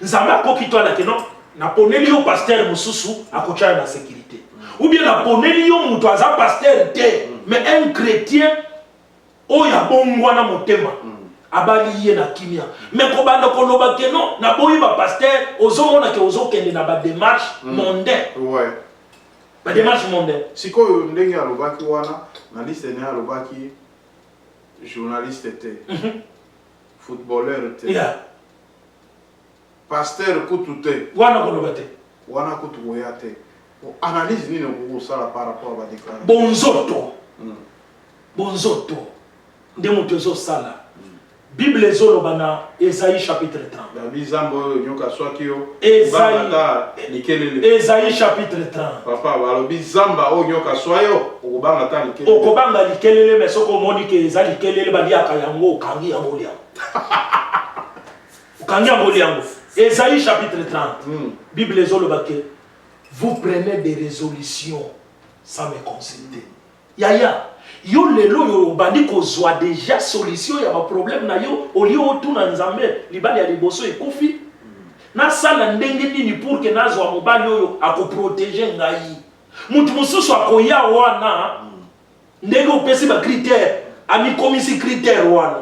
Nzambe akoki to ala ke non na poneli yo pasteur mususu akochanga na sécurité ou bien na poneli yo muto aza pasteur te mais un chrétien oyo abongwana motema abali ye na kimia mais kobanda koloba ke non na boyi ba pasteur ozomona ke ozokende na ba démarche mondaine ouais ba démarche mondaine siko ndenge alobaki wana na liste ne alobaki journaliste te footballeur te pasteur kutu te wana koloba te wana kutu boya te analyse nini ko sala par rapport à ba déclaration bonzoto nde moto ezo sala Bible ezoloba na Esaïe chapitre 30. Bizambo nyoka swaki yo. Esaïe chapitre 30. Papa balobi zamba o nyoka swayo okobanga ta likelele. Okobanga likelele mais soko moni ke eza likelele baliaka yango kangi yango lia. Kangi yango lia. Esaïe chapitre 30. Bible ezoloba ke vous prenez des résolutions sans me consulter. Yaya yo lelo yo bandi kozwa déjà solution ya ba problème na yo olio otuna Nzambe libali ya liboso ekufi na sala ndenge nini pour que nazwa mobali oyo akoprotéger ngai mutu mususu akoya wana ndenge opesi ba critère ami komisi critère wana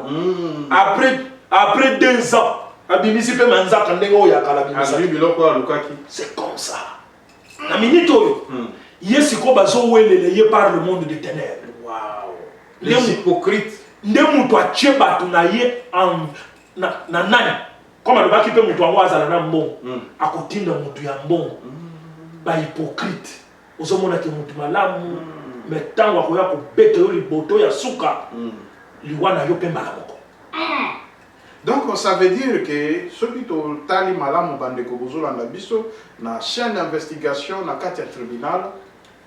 après 2 ans abimisi pe manzaka ndenge oyo akala bimisa azwi biloko alukaki. c'est comme ça na minute oyo ye siko bazowelele ye par le monde de ténèbres. Les hypocrites. Nde mutu atie bato na ye na nani comme alobaki mpe mutu yango azala na mbongo akotinda mutu ya mbongo bahypocrite ozomonaki mutu malamu me ntango akoya kobeta yo liboto ya suka liwa na yo mpe mbala moko. Donc ça veut dire que ceux qui ont tali malamu bandeko bozolanda biso na chaîne d'investigation na kati ya tribunal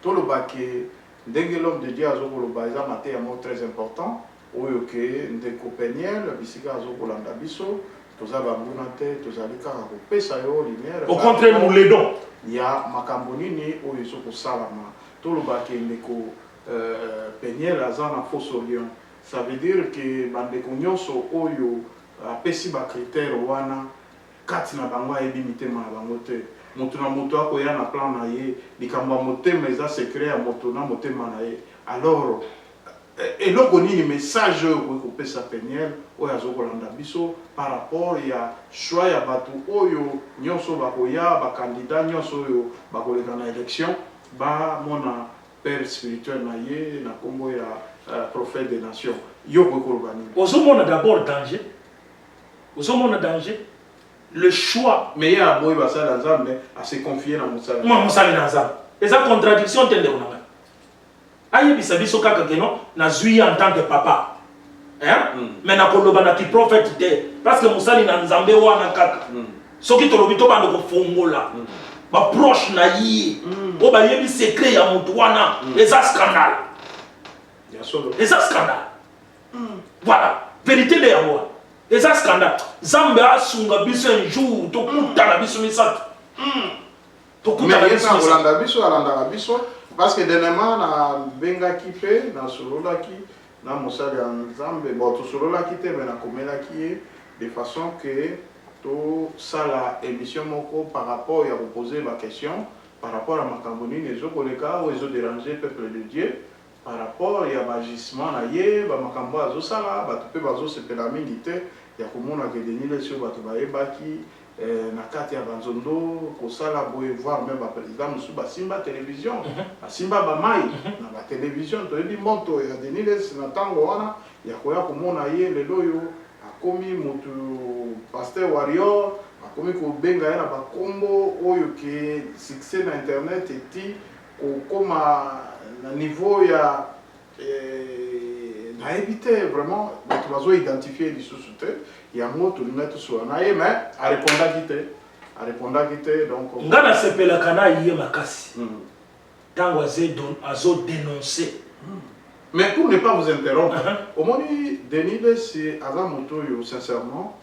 tolobaki ndenge l'homme de Dieu azokoloba eza mate ya mot très important oyo ke ndeko Peniel bisika azokolanda biso toza bambuna te tozali kaka kopesa yo lumière. Au contraire nous l'aidons. Ya makambo nini oyo ezokosalama tolobaki ndeko Peniel aza na fosse au lion. Ça veut dire que bandeko nyonso oyo apesi bakritère wana kati na bango ayebi mitema na bango te. Moto na moto akoya na plan na ye likambo ya motema eza secret ya moto na motema na ye. Alors eloko nini message oyo okoki kopesa Peniel oyo azokolanda biso par rapport ya choix ya bato oyo nyonso bakoya bakandidat nyonso oyo bakoleka na élection bamona père spirituel na ye na kombo ya prophète des nations yo okoki koloba nini? Ozomona d'abord danger. Ozomona danger. Le choix. Mais il y a un boy basala nzambe à se confier dans mosala. Moi mosala na nzambe. Eza contradiction tende konanga. Aye bisabiso kaka keno na zui en tant que papa. Hein? Mais na koloba na ki prophète te parce que mosali na nzambe wana kaka. Soki tolobi to bando ko fongola. Ba proche na yi. O ba yebi secret ya mutu wana. Eza scandale. Ya solo. Eza scandale. Voilà, vérité de yawa. Et ça scandale. Zambe asunga biso un jour to kutana biso misatu. To kutana biso misatu. Olanda biso alanda biso parce que dernièrement na benga kipe na solola ki na mosali ya Nzambe bon to solola ki te mais na komela ki de façon que to sala émission moko par rapport ya poser ma question par rapport à makambo nini ezokoleka ou ezodéranger peuple de Dieu par rapport ya bagissement na ye ba makambo azosala bato pe bazosepela mingi te ya komona ke denile sio bato bayebaki na kati ya banzondo kosala boye voir même ba président musu basimba télévision basimba bamai na ba télévision toyebi monto ya denile na tango wana ya koya komona ye lelo yo akomi mutu pasteur warrior akomi kobenga ye na bakombo oyo ke succès na internet eti kokoma na niveau ya nayebi te vraiment bato bazoidentifie lisusu te yango tolinga tosola na ye mais arépondaki te donc nga nasepelaka na ye makasi ntango azodénoncer. Mais pour ne pas vous interrompre omoni Denile si aza moto oyo sincèrement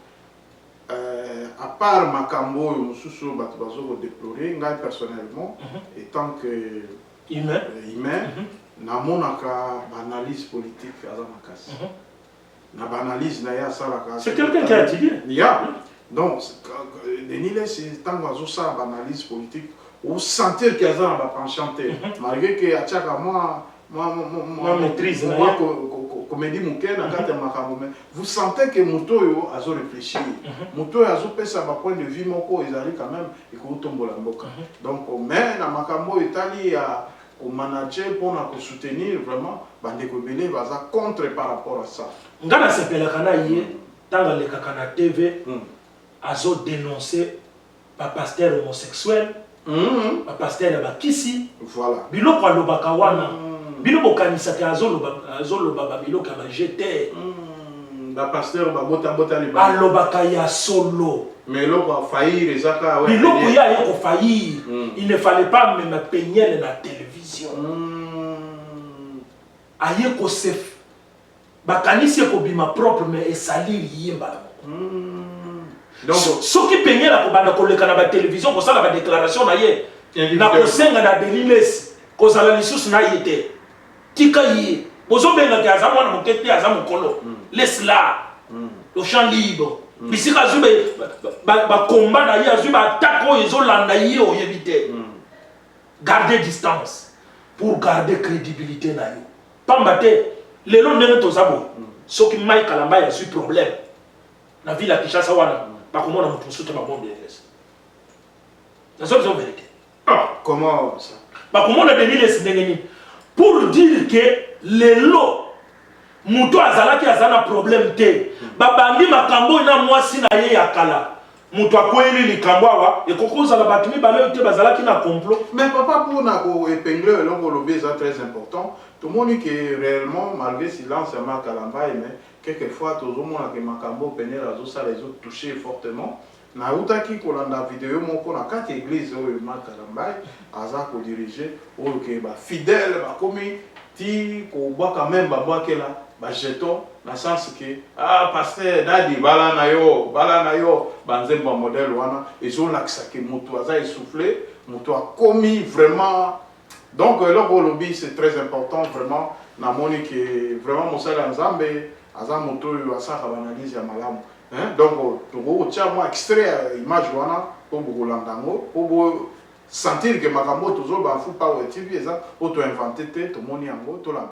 à part makambo oyo mosusu bato bazokodéplorer ngai personnellement étant que humain namonaka banalyse politique aza makasi na banalyse na ye asalaka c'est quelqu'un qui a étudié donc Denile si ntango azosala banalyse politique osentir ke aza na bapenchant te malgré ke atiaka moi maîtrise comédie moke na kati ya makambo mais vous sentez que moto oyo azoréfléchir moto oyo azopesa bapoint de vue moko ezali quand même ekotombola mboka donc mais na makambo oyo etali ya komanager mpona kosoutenir vraiment bandeko ebele baza contre par rapport à ça. nga nasepelaka na ye ntango alekaka na tv azodénoncer bapasteur homosexuel bapasteur ya bakisi voilà biloko alobaka wana bino bokanisaki azoloba babiloko ya bajete bapasteur babotali alobaka ya solo mais eloko afaillir ezaka biloko ye aye kofaillir il ne fallait pas mema Peniel na télévision aye kose bakanisi ekobima propre mais esaliri ye mbala donc soki Peniel akobanda koleka na batélévision kosala badéclaration na ye na kosenga na Denilesi kozala lisusu na ye te tika ye bozobengaki aza mwana moke te aza mokolo laisse là le champ libre bisika azwi bakomba na ye azwi baatake oyo ezolanda ye oyebi te garder distance pour garder crédibilité na yo pamba te lelo ndenge toza boye soki Mike Kalamba azwi problème na ville ya Kinshasa wana comment on a montré tout le monde de l'Église. C'est la vérité. Ah, comment ça? Comment on a donné les pour dire que les lots, Mouto azalaki azana problème te. Babandi makambo ina mwasi na ye yakala. Mouto akweli likambo awa et koko za la batimi balé te bazalaki na complot. Mais papa pour na ko épingler l'ongo lobé ça très important. Tout le monde dit que réellement malgré silence à Makalamba mais quelquefois tout le monde que makambo peine la zo ça les autres touché fortement. Na utaki kolanda vidéo moko na kati église o Makalamba aza ko diriger o ke ba fidèle ba komi ti ko ba quand même ba bakela ba jeton na sens que ah pasteur dadi bala na yo banzemba modèle wana et on l'axe que moto aza essoufflé moto a commis vraiment donc leur lobby c'est très important vraiment na moni que vraiment mosala nzambe aza moto asa ka analyse ya malamu hein donc to tia moi extrait image wana pour bolandango pour sentir que makambo toujours ba Full Power TV ça auto inventé te to moni yango to la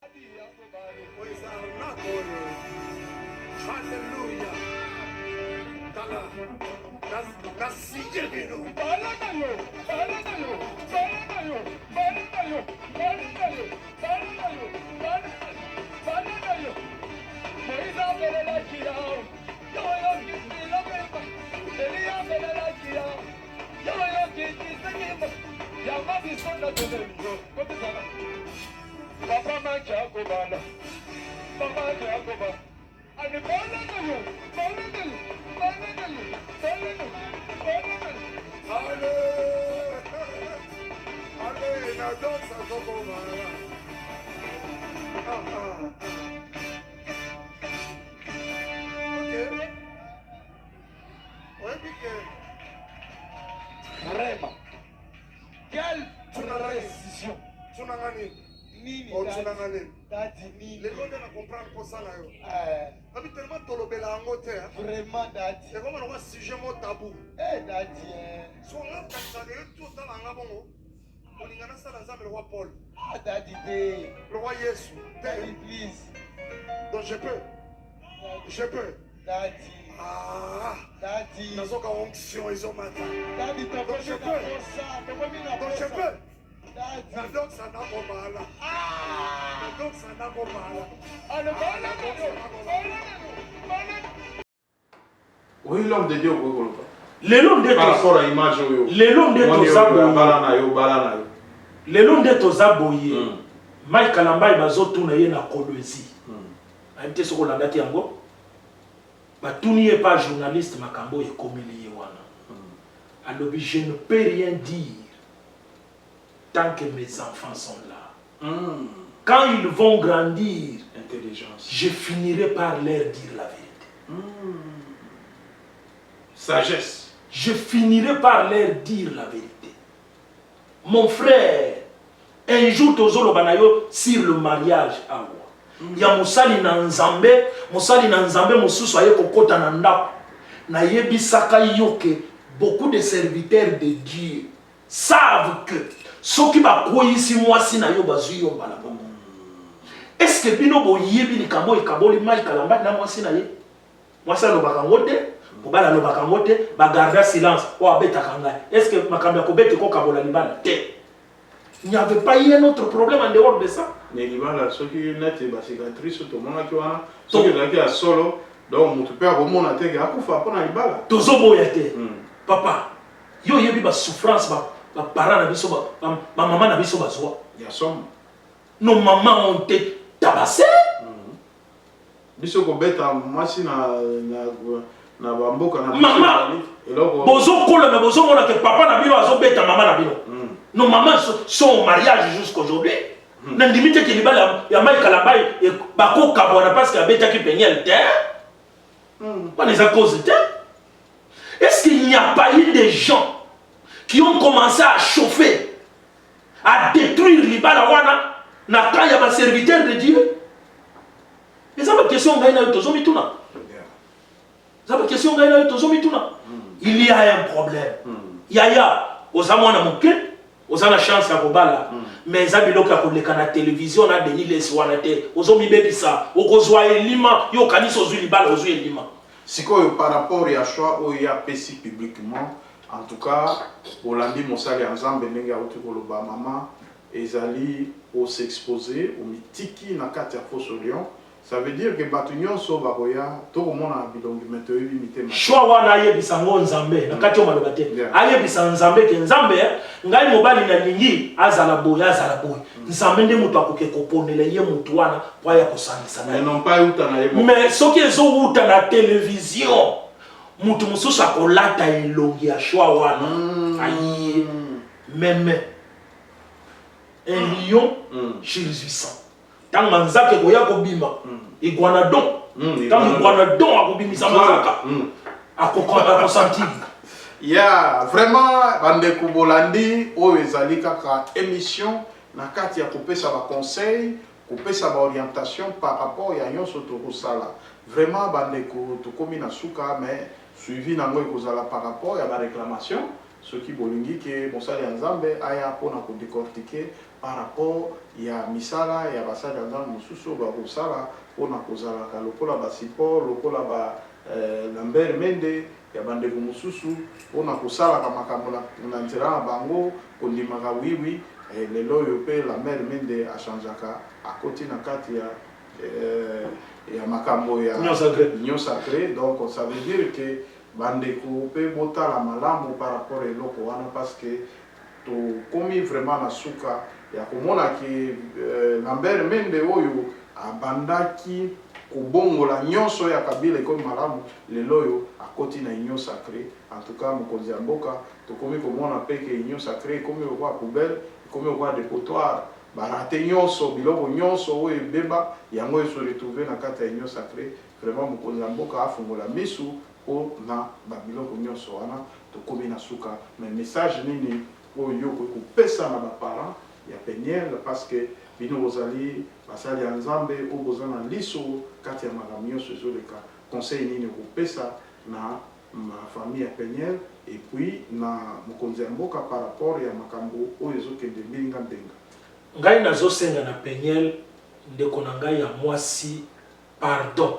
Vraiment, Daddy. C'est comme un sujet tabou. Eh, Daddy. Si on a tout le temps en bon, on y a ça dans le roi Paul. Ah, Daddy. Le roi Jésus. Daddy, please. Donc je peux. Je peux. Daddy. Ah. Daddy. Dans une onction, ils ont matin. Daddy, donc je peux. Donc je peux. Daddy. Donc ça n'a pas mal. Ah. Donc ça n'a pas mal. Ah, le oui, l'homme de Dieu, les l'homme de par rapport à l'image, les l'homme de les l'homme de Tozaboye, Mike Kalamba et Bazo tourné na Kolwezi. Aïté ce qu'on a dit yango. Bah tout n'y est pas journaliste Makambo et Komili wana. Alors je ne peux rien dire tant que mes enfants sont là. Quand ils vont grandir, je finirai par leur dire la vérité. Sagesse. Je finirai par leur dire la vérité. Mon frère, un jour, tozolo banayo sur le mariage à moi. Il y a Moussali Nanzambe, Moussousou aye kokota nanda. Na yebi saka yoke, beaucoup de serviteurs de Dieu savent que ceux qui va quoi ici moi si na yo bazu yo balabo. Est-ce que bino bo yebi ni kamo e kaboli mal kalamba na moi si na ye? Moi ça lo bakangote. Kobala lo bakangote ba garder silence o abeta kanga. Est-ce que makamba ko bete ko kabola libala te? Il n'y avait pas eu un autre problème en dehors de ça. Mais libala ceux qui n'étaient pas cicatrice tout le monde qui wana ceux qui étaient à solo donc mon père au monde a été à kufa pour na libala. Tozo boyate. Papa, yo yebi ba souffrance ba parents na biso ba maman na biso ba zoa. Ya somme. Nos mamans ont été tabassées. Biso ko beta machine na bamboka na maman bozo kola mais bozo mona que papa na bino azo beta maman na bino. Nos mamans sont au mariage jusqu'aujourd'hui. Na limite que libala ya Mike Kalamba et bako kabona parce que beta ki penyel terre. Pas les causes de est-ce qu'il n'y a pas eu des gens qui ont commencé à chauffer, à détruire libala wana na quand il y a un serviteur de Dieu? Et ça, ma question, il y a un problème. Il y a aux amouana moké, aux ana chance à Kobala, mais ils ont à la télévision, on a des niles, aux omi bébisa, aux ozoa lima, yo kanis aux ulibala, aux ulima. sikoyo par rapport ya choix oyo ya pesi publiquement en tout cas bolandi mosali ya nzambe ndenge auti koloba mama ezali au s'exposer au mitiki na kati ya fosse Lion. Ça veut dire que bato nyonso bakoya tokomona bilongi meto yebi mitema choix wana ayebisa ngo nzambe na kati yo maloba te ayebisa nzambe ke nzambe ngai mobali na lingi azala boya nzambe nde moto akoke koponela ye moto wana po aya kosangisa na ye non pas uta na ye mais soki ezowuta na télévision moto mosusu akolata elongi ya choix wana aye meme un lion surgissant tant manzake koya kobima iguanadon tant iguanadon akobimisa manzaka akosentir ya vraiment bandeko bolandi oyo ezali kaka émission na kati ya kopesa ba conseil kopesa ba orientation par rapport ya nyonso tokosala vraiment bandeko tokomi na suka mais suivi nango ekozala par rapport ya ba réclamation soki bolingi ke mosali ya nzambe aya mpona kodécortiquer par rapport ya misala ya basali ya nzambe mosusu bakosala mpona kozalaka lokola basupport lokola ba Lambert Mende ya bandeko mosusu mpona kosalaka makambo na nzela na bango kondimaka wiwi lelo oyo mpe Lambert Mende achangeaka akoti na kati ya makambo ya union sacrée. Donc ça veut dire que bandeko pe botala malamu par rapport eloko wana parce que tokomi vraiment na suka ya komona ke Lambert Mende oyo abandaki kobongola nyonso ya kabila ekomi malamu lelo oyo akoti na union sacrée. En tout cas mokonzi ya mboka tokomi komona pe ke union sacrée ekomi okwa poubelle ekomi okwa dépotoir barate nyonso biloko nyonso oyo ebeba yango eso retrouver na kati ya union sacrée. Vraiment mokonzi ya mboka afungola misu o na babiloko nyonso wana tokomi na suka. Mais message nini oyo kopesa na baparent ya Peniel parce que bino bozali basali ya nzambe o bozana liso kati ya makambo nyonso ezoleka conseil nini kopesa na ma famille ya Peniel et puis na mokonzi ya mboka par rapport ya makambo oyo ezokende mbilinga mbenga. Ngai nazosenga na Peniel ndeko na ngai ya mwasi pardon.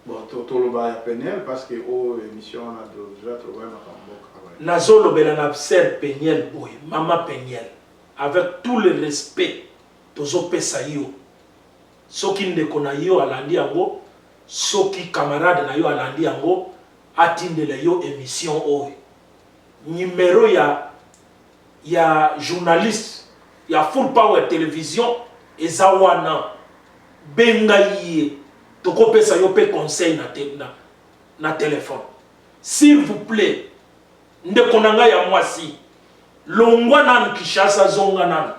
Bon, toloba ya Peniel parce que o émission na déjà trouvé na mboka. Nazolobela na sœur Peniel boy, maman Peniel, avec tout le respect tozopesa yo. Soki ndeko na yo alandi yango, soki camarade na yo alandi yango, atindela yo émission oyo. Numéro ya journaliste ya Full Power Télévision ezawana benga yie tokopesa yo pe conseil na téléphone. S'il vous plaît, ndeko na ngai ya mwasi longwa nanu Kishasa zonga nanu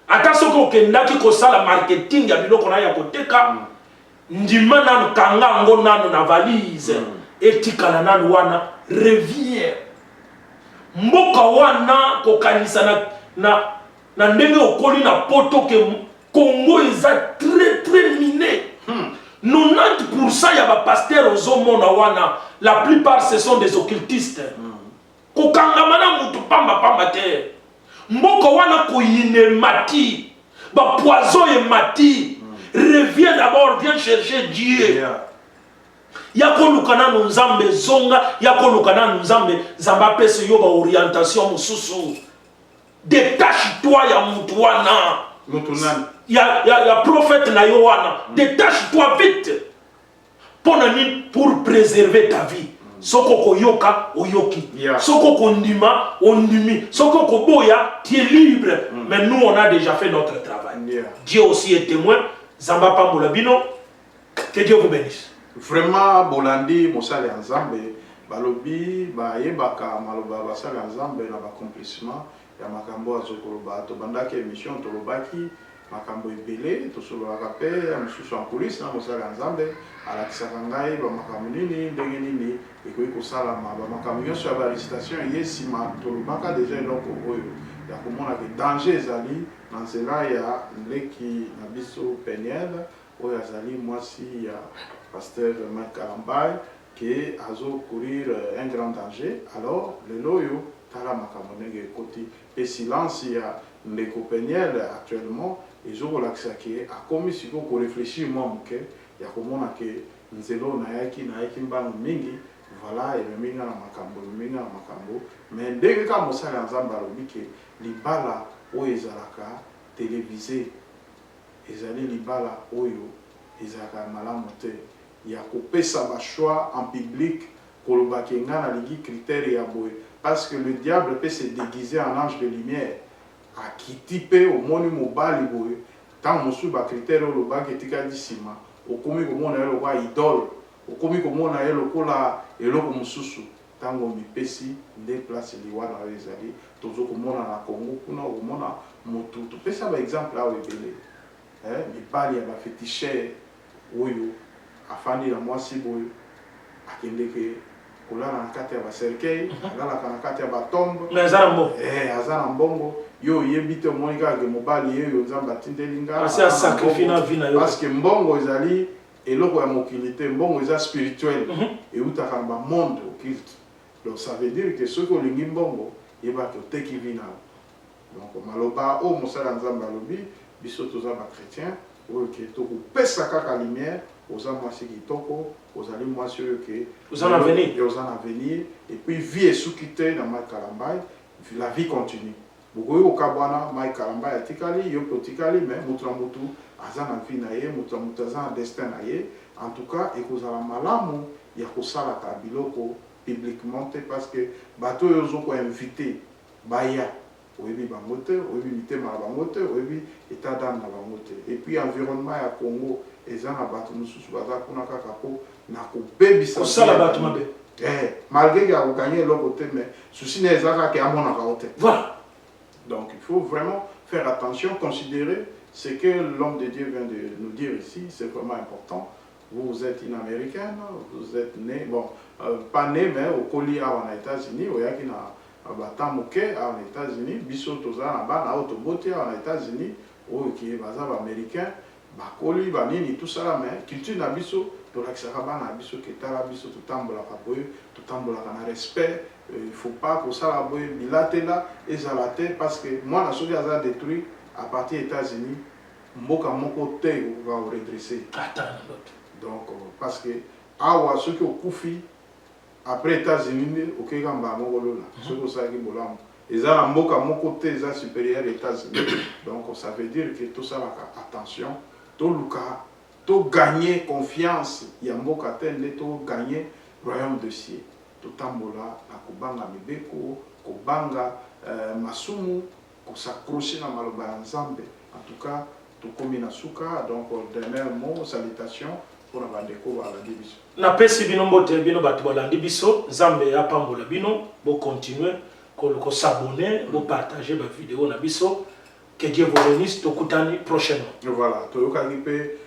ata soki okendaki kosala marketing ya biloko na ya koteka ndima nanu kanga ngo nanu na valise etikala nanu wana reviens mboka wana kokanisa na ndenge okoli na poto ke Congo eza très miné 90% ya ba pasteur ozomona wana la plupart ce sont des occultistes. Kokangamana mutu pamba te. Mboko wana koyine mati. Ba poison et mati. Reviens d'abord, viens chercher Dieu. Yako lukana nzambe zonga, yako lukana nzambe zamba pese yo ba orientation mususu. Détache-toi ya mutu wana. Ya prophète na yo wana. Détache-toi vite. Pour préserver ta vie. Soko koyoka oyoki. Soko kondima ondimi. Soko koboya, tu es libre. Mais nous on a déjà fait notre travail. Dieu aussi est témoin. Zamba Pambola Bino. Que Dieu vous bénisse. Vraiment bolandi mosali nzambe balobi ba yebaka maloba basali nzambe na accomplissement ya makambo azokoloba to bandaki émission to lobaki makambo ebele to sololaka pe mosusu en police na mosali nzambe alakisaka ngai ba makambo nini ndenge nini ekoki kosalama ba makambo nyonso ya ba arrestation ye nsima tolobaka deja eloko oyo ya komona ke danger ezali na nzela ya leki na biso Peniel oyo azali mwasi ya pasteur Marc Kalambay qui a courir un grand danger. Alors le loyo tala makambo ndenge ekoti et silence ya ndeko Peniel actuellement ils ont relaxé que a commis siko ko réfléchir moi moke ya komona ke nzelo nayaki mbangu mingi voilà ememinga na makambo mais ndenge ka mosala nzambe alobi ke libala oyo ezalaka télévisé ezali libala oyo ezalaka malamu te ya kopesa choix en public koloba ke nga nalingi critère ya boye parce que le diable peut se déguiser en ange de lumière akiti mpe omoni mobali boye ntango mosusu bacritère oyo olobaki etikali nsima okomi komona ye lokola idole okomi komona ye lokola eloko mosusu ntango mipesi nde place liwana oyo ezali tozokomona na Congo kuna okomona motu topesa baexemple awa ebele mibali ya bafetichere oyo afandi na mwasi boyo akendeke kolala na kati ya bacercueil alalaka na kati ya batombe aza na mbongo yo oyebi te omoni kaka mobali ye oyo nzambe atindeli nga parce que mbongo ezali eloko ya mokili te mbongo eza spirituel eutaka na bamonde occulte donc ça veut dire que soki olingi mbongo yebaki oteki vi nao donc maloba oyo mosala nzambe alobi biso toza bachrétien oyo ke tokopesa kaka lumière oza mwasi kitoko ozali mwasi oyo ke oza na avenir et puis vie esuki te na Mike Kalambai la vie continue bokoki kokabwana Mike Kalambai atikali yo mpe otikali mais motu na motu aza na vie na ye motu na motu aza na destin na ye en tout cas ekozala malamu ya kosalaka biloko publiquement te parce que bato oyo ozokoinvite baya oyebi bango te oyebi mitema na bango te oyebi état d'âme na bango te et puis environnement ya Congo eza na bato mosusu baza kuna kaka po na kobebisa kosala bato mabe malgré ya koganye eloko te mais souci na eza kaka amonaka o te voilà. Donc il faut vraiment faire attention, considérer ce que l'homme de Dieu vient de nous dire ici, c'est vraiment important. Vous êtes une américaine, vous êtes né, bon, pas né, mais au colis aux États-Unis, au yaki na batamuke aux États-Unis, biso toza na ba na autobote aux États-Unis, au qui est bazar américain, ba colis, ba nini tout ça mais culture na biso, to lakisaka ba na biso ketala biso to tambola kaboye, to tambola na respect. Il ne faut pas que ça la bilatela et zalate parce que moi la chose a détruit à partir des États-Unis mboka moko te va redresser donc parce que awa ceux qui ont koufi après États-Unis au Kigamba mongolo là ceux qui ça qui bolam et ça la mboka moko te za supérieur aux États-Unis donc ça veut dire que tout ça attention tout luka tout gagner confiance ya mboka te to gagner royaume de ciel totambola na kobanga mibeko kobanga masumu s'accrocher na maloba ya nzambe en tout cas tokomi na suka donc dernier mot salutation pour na bandeko balandi biso napesi bino mbote bino bato balandi biso nzambe apambola bino bo continuer ko s'abonner bo partager ba vidéo na biso que Dieu vous bénisse tokutani prochainement voilà toyokaki pe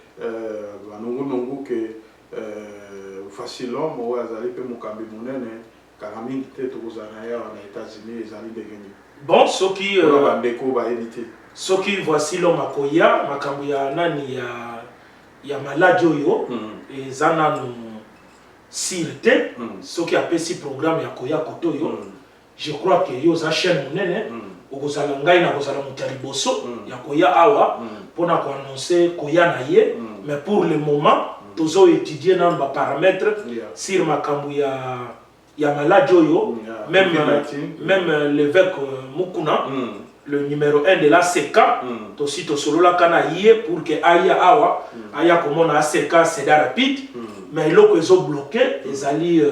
banongo que facile l'homme ou azali pe mokambi monene kala mingi te tokozana ya na États-Unis ezali devenu bon soki bandeko ba éviter soki voici l'homme akoya makambo ya nani ya maladi oyo ezana no sirte soki apesi programme ya koya koto yo je crois que yo za chaîne monene okozala ngai na kozala mutaliboso ya koya awa pona ko annoncer koya na ye mais pour le moment tozo étudier dans les paramètres sur makambu ya maladi oyo même l'évêque Mukuna le numéro 1 de la CK tosi tosolola kana yé pour que aya awa aya komona ACK c'est rapide mais loko ezo bloqué ezali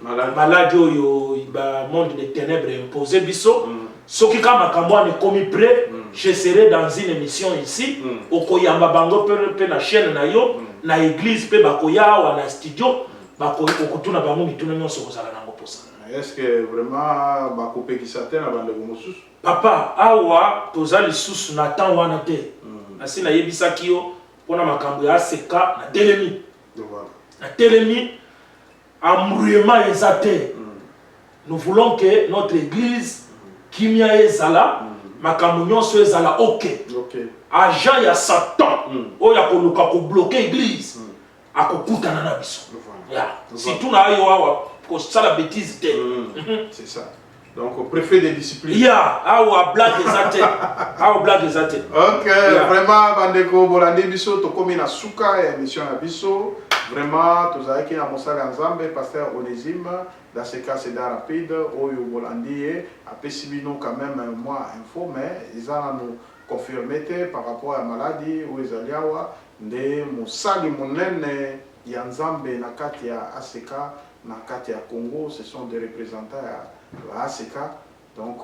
maladi oyo ba monde des ténèbres imposé biso soki kama makambo ne komi prêt je serai dans une émission ici okoyamba bango pe na chaîne na yo na église pe bakoya awa na studio okutuna bango mituna nyonso kozala nango posa est-ce que vraiment bakopekisa te na bandeko mosusu papa awa toza lisusu na temps wana te asi nayebisaki yo mpona makambo ya ACK na telemi na telemi embrouillement eza te nous voulons que notre église kimia ezala makambo nyonso ezala ok agent ya Satan oyo akoluka kobloke église akokutana na biso surtout na ayo awa kosala bêtise te c'est ça donc préfet de discipline awa blague ezate awa blague ezate ok vraiment bandeko bolandi biso tokomi na suka ya émission na biso vraiment tozalaki na mosala ya nzambe pasteur Onésime dans ce cas c'est rapide oyo bolandi ye apesi bino quand même moi info mais eza nanu confirmé par rapport à maladie oyo ezali awa nde mosali monene ya nzambe na kati ya ACK na kati ya Congo. Ce sont des représentants ya ACK donc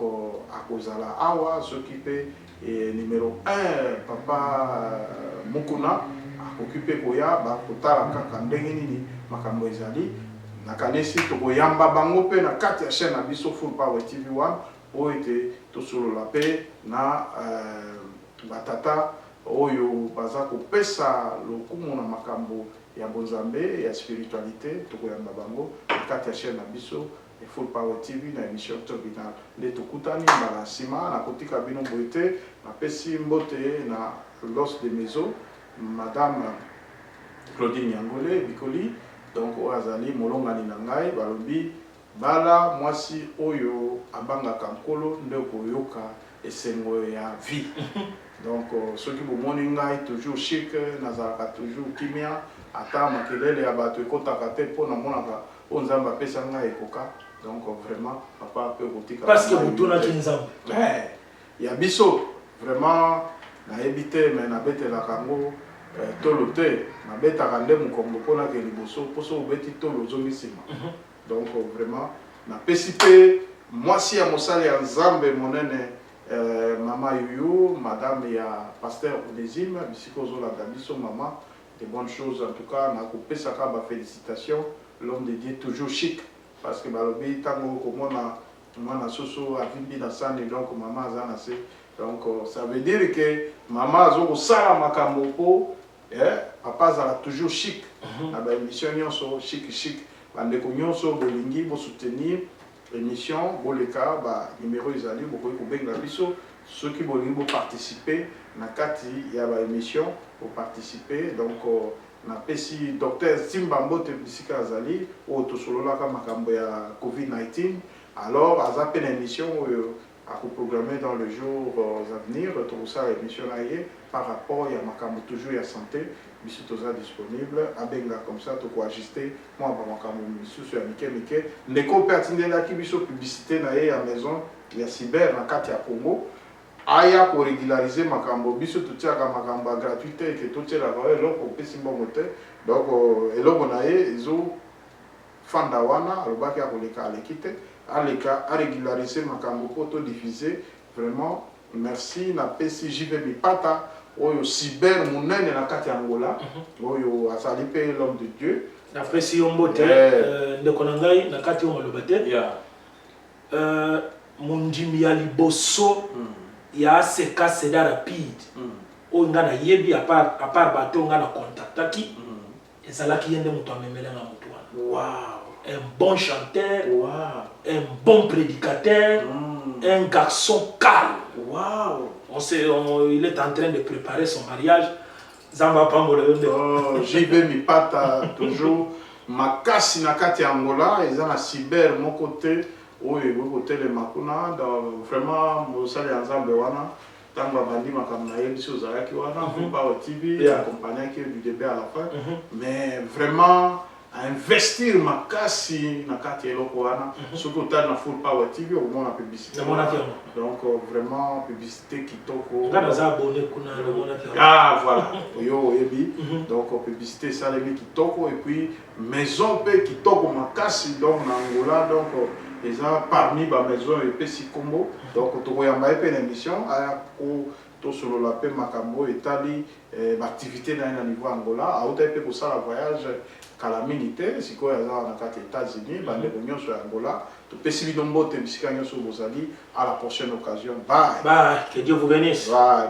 akozala awa soki pe numéro 1 papa Mukuna occupé koya ba kotala kaka ndenge nini makambo ezali nakanisi tokoyamba bango pe na kati ya chaîne na biso Full Power TV 1 oyo ete tosolola pe na batata oyo baza kopesa lokumu na makambo ya bonzambe ya spiritualité tokoyamba bango na kati ya chaîne na biso Full Power TV na émission tribunal nde tokutani mbala nsima na kotika bino boye te napesi mbote na Los de Maison Madame Claudine Yangole Bikoli donc azali molongani na ngai balobi bala mwasi oyo abangaka nkolo nde koyoka esengo ya vie donc soki bomoni ngai toujours chic nazalaka toujours kimia ata makelele ya bato ekotaka te mpo namonaka oyo nzambe apesa ngai ekoka donc vraiment papa pe kotika parce que botunaki nzambe ya biso vraiment nayebi te me nabetelaka yango tolo te nabetaka nde mokongo mpona ke liboso mposo obeti tolo ozongi nsima donc vraiment napesi mpe mwasi ya mosali ya nzambe monene mama yuyu madame ya pasteur Onésime bisika ozolanda biso mama de bonnes choses en tout cas nakopesaka bafélicitation l'homme de Dieu toujours chic parce que balobi ntango komona mwana soso avimbi na sani donc mama aza na se donc ça veut dire que mama azokosala makambo mpo papa azala toujours chic na baémission nyonso chic bandeko nyonso bolingi bosoutenir émission boleka banuméro ezali bokoki kobenga biso soki bolingi boparticipe na kati ya baémission boparticipe donc napesi docteur Simba Mbote bisika azali oyo tosololaka makambo ya COVID-19 alors aza pe na émission oyo akoprogramme dans les jours à venir tokosala émission na ye par rapport ya makambo toujours ya santé biso toza disponible abenga comme ça tokoajuste mwa bamakambo misusu ya mike ndeko mpe atindelaki biso publicité na ye ya maison ya cyber na kati ya Congo aya korégulariser makambo biso totiaka makambo ya gratuité eke totielaka oyo eloko opesi mbongo te donc eloko na ye ezofanda wana alobaki akoleka aleki te aleka arégulariser makambo po todiffuser vraiment merci na pesi JV Mipata oyo cyber monene na kati ya Angola oyo azali pe l'homme de Dieu napesi yo mbote ndeko na ngai na kati yo maloba te mondimi ya liboso ya ACK Seda rapide oyo nga nayebi apart bato nga na contactaki ezalaki ye nde moto amemelanga moto wana un bon chanteur un bon prédicateur un garçon calme il est en train de préparer son mariage Zamba Pambola JB Mipata toujours makasi na kati ya Angola eza na cyber mon côté oyo côté le makuna vraiment mosali ya nzambe wana tango abandi makambo na ye biso ozalaki wana Full Power TV accompagnaki du début à la fin mais vraiment à investir makasi na kati eloko wana soki otali na Full Power TV omona publicité donc vraiment publicité kitoko voilà oyo oyebi donc publicité esalemi kitoko et puis maison mpe kitoko makasi donc na Angola donc eza parmi bamaison epesi kombo donc tokoyamba ye mpe na émission aya tosolola mpe makambo etali baactivité na ye na niveau Angola autaki mpe kosala voyage kala mingi te sikoyo aza na kati États-Unis bandeko nyonso ya Angola topesi bino mbote bisika nyonso bozali à la prochaine occasion bye que Dieu vous bénisse bye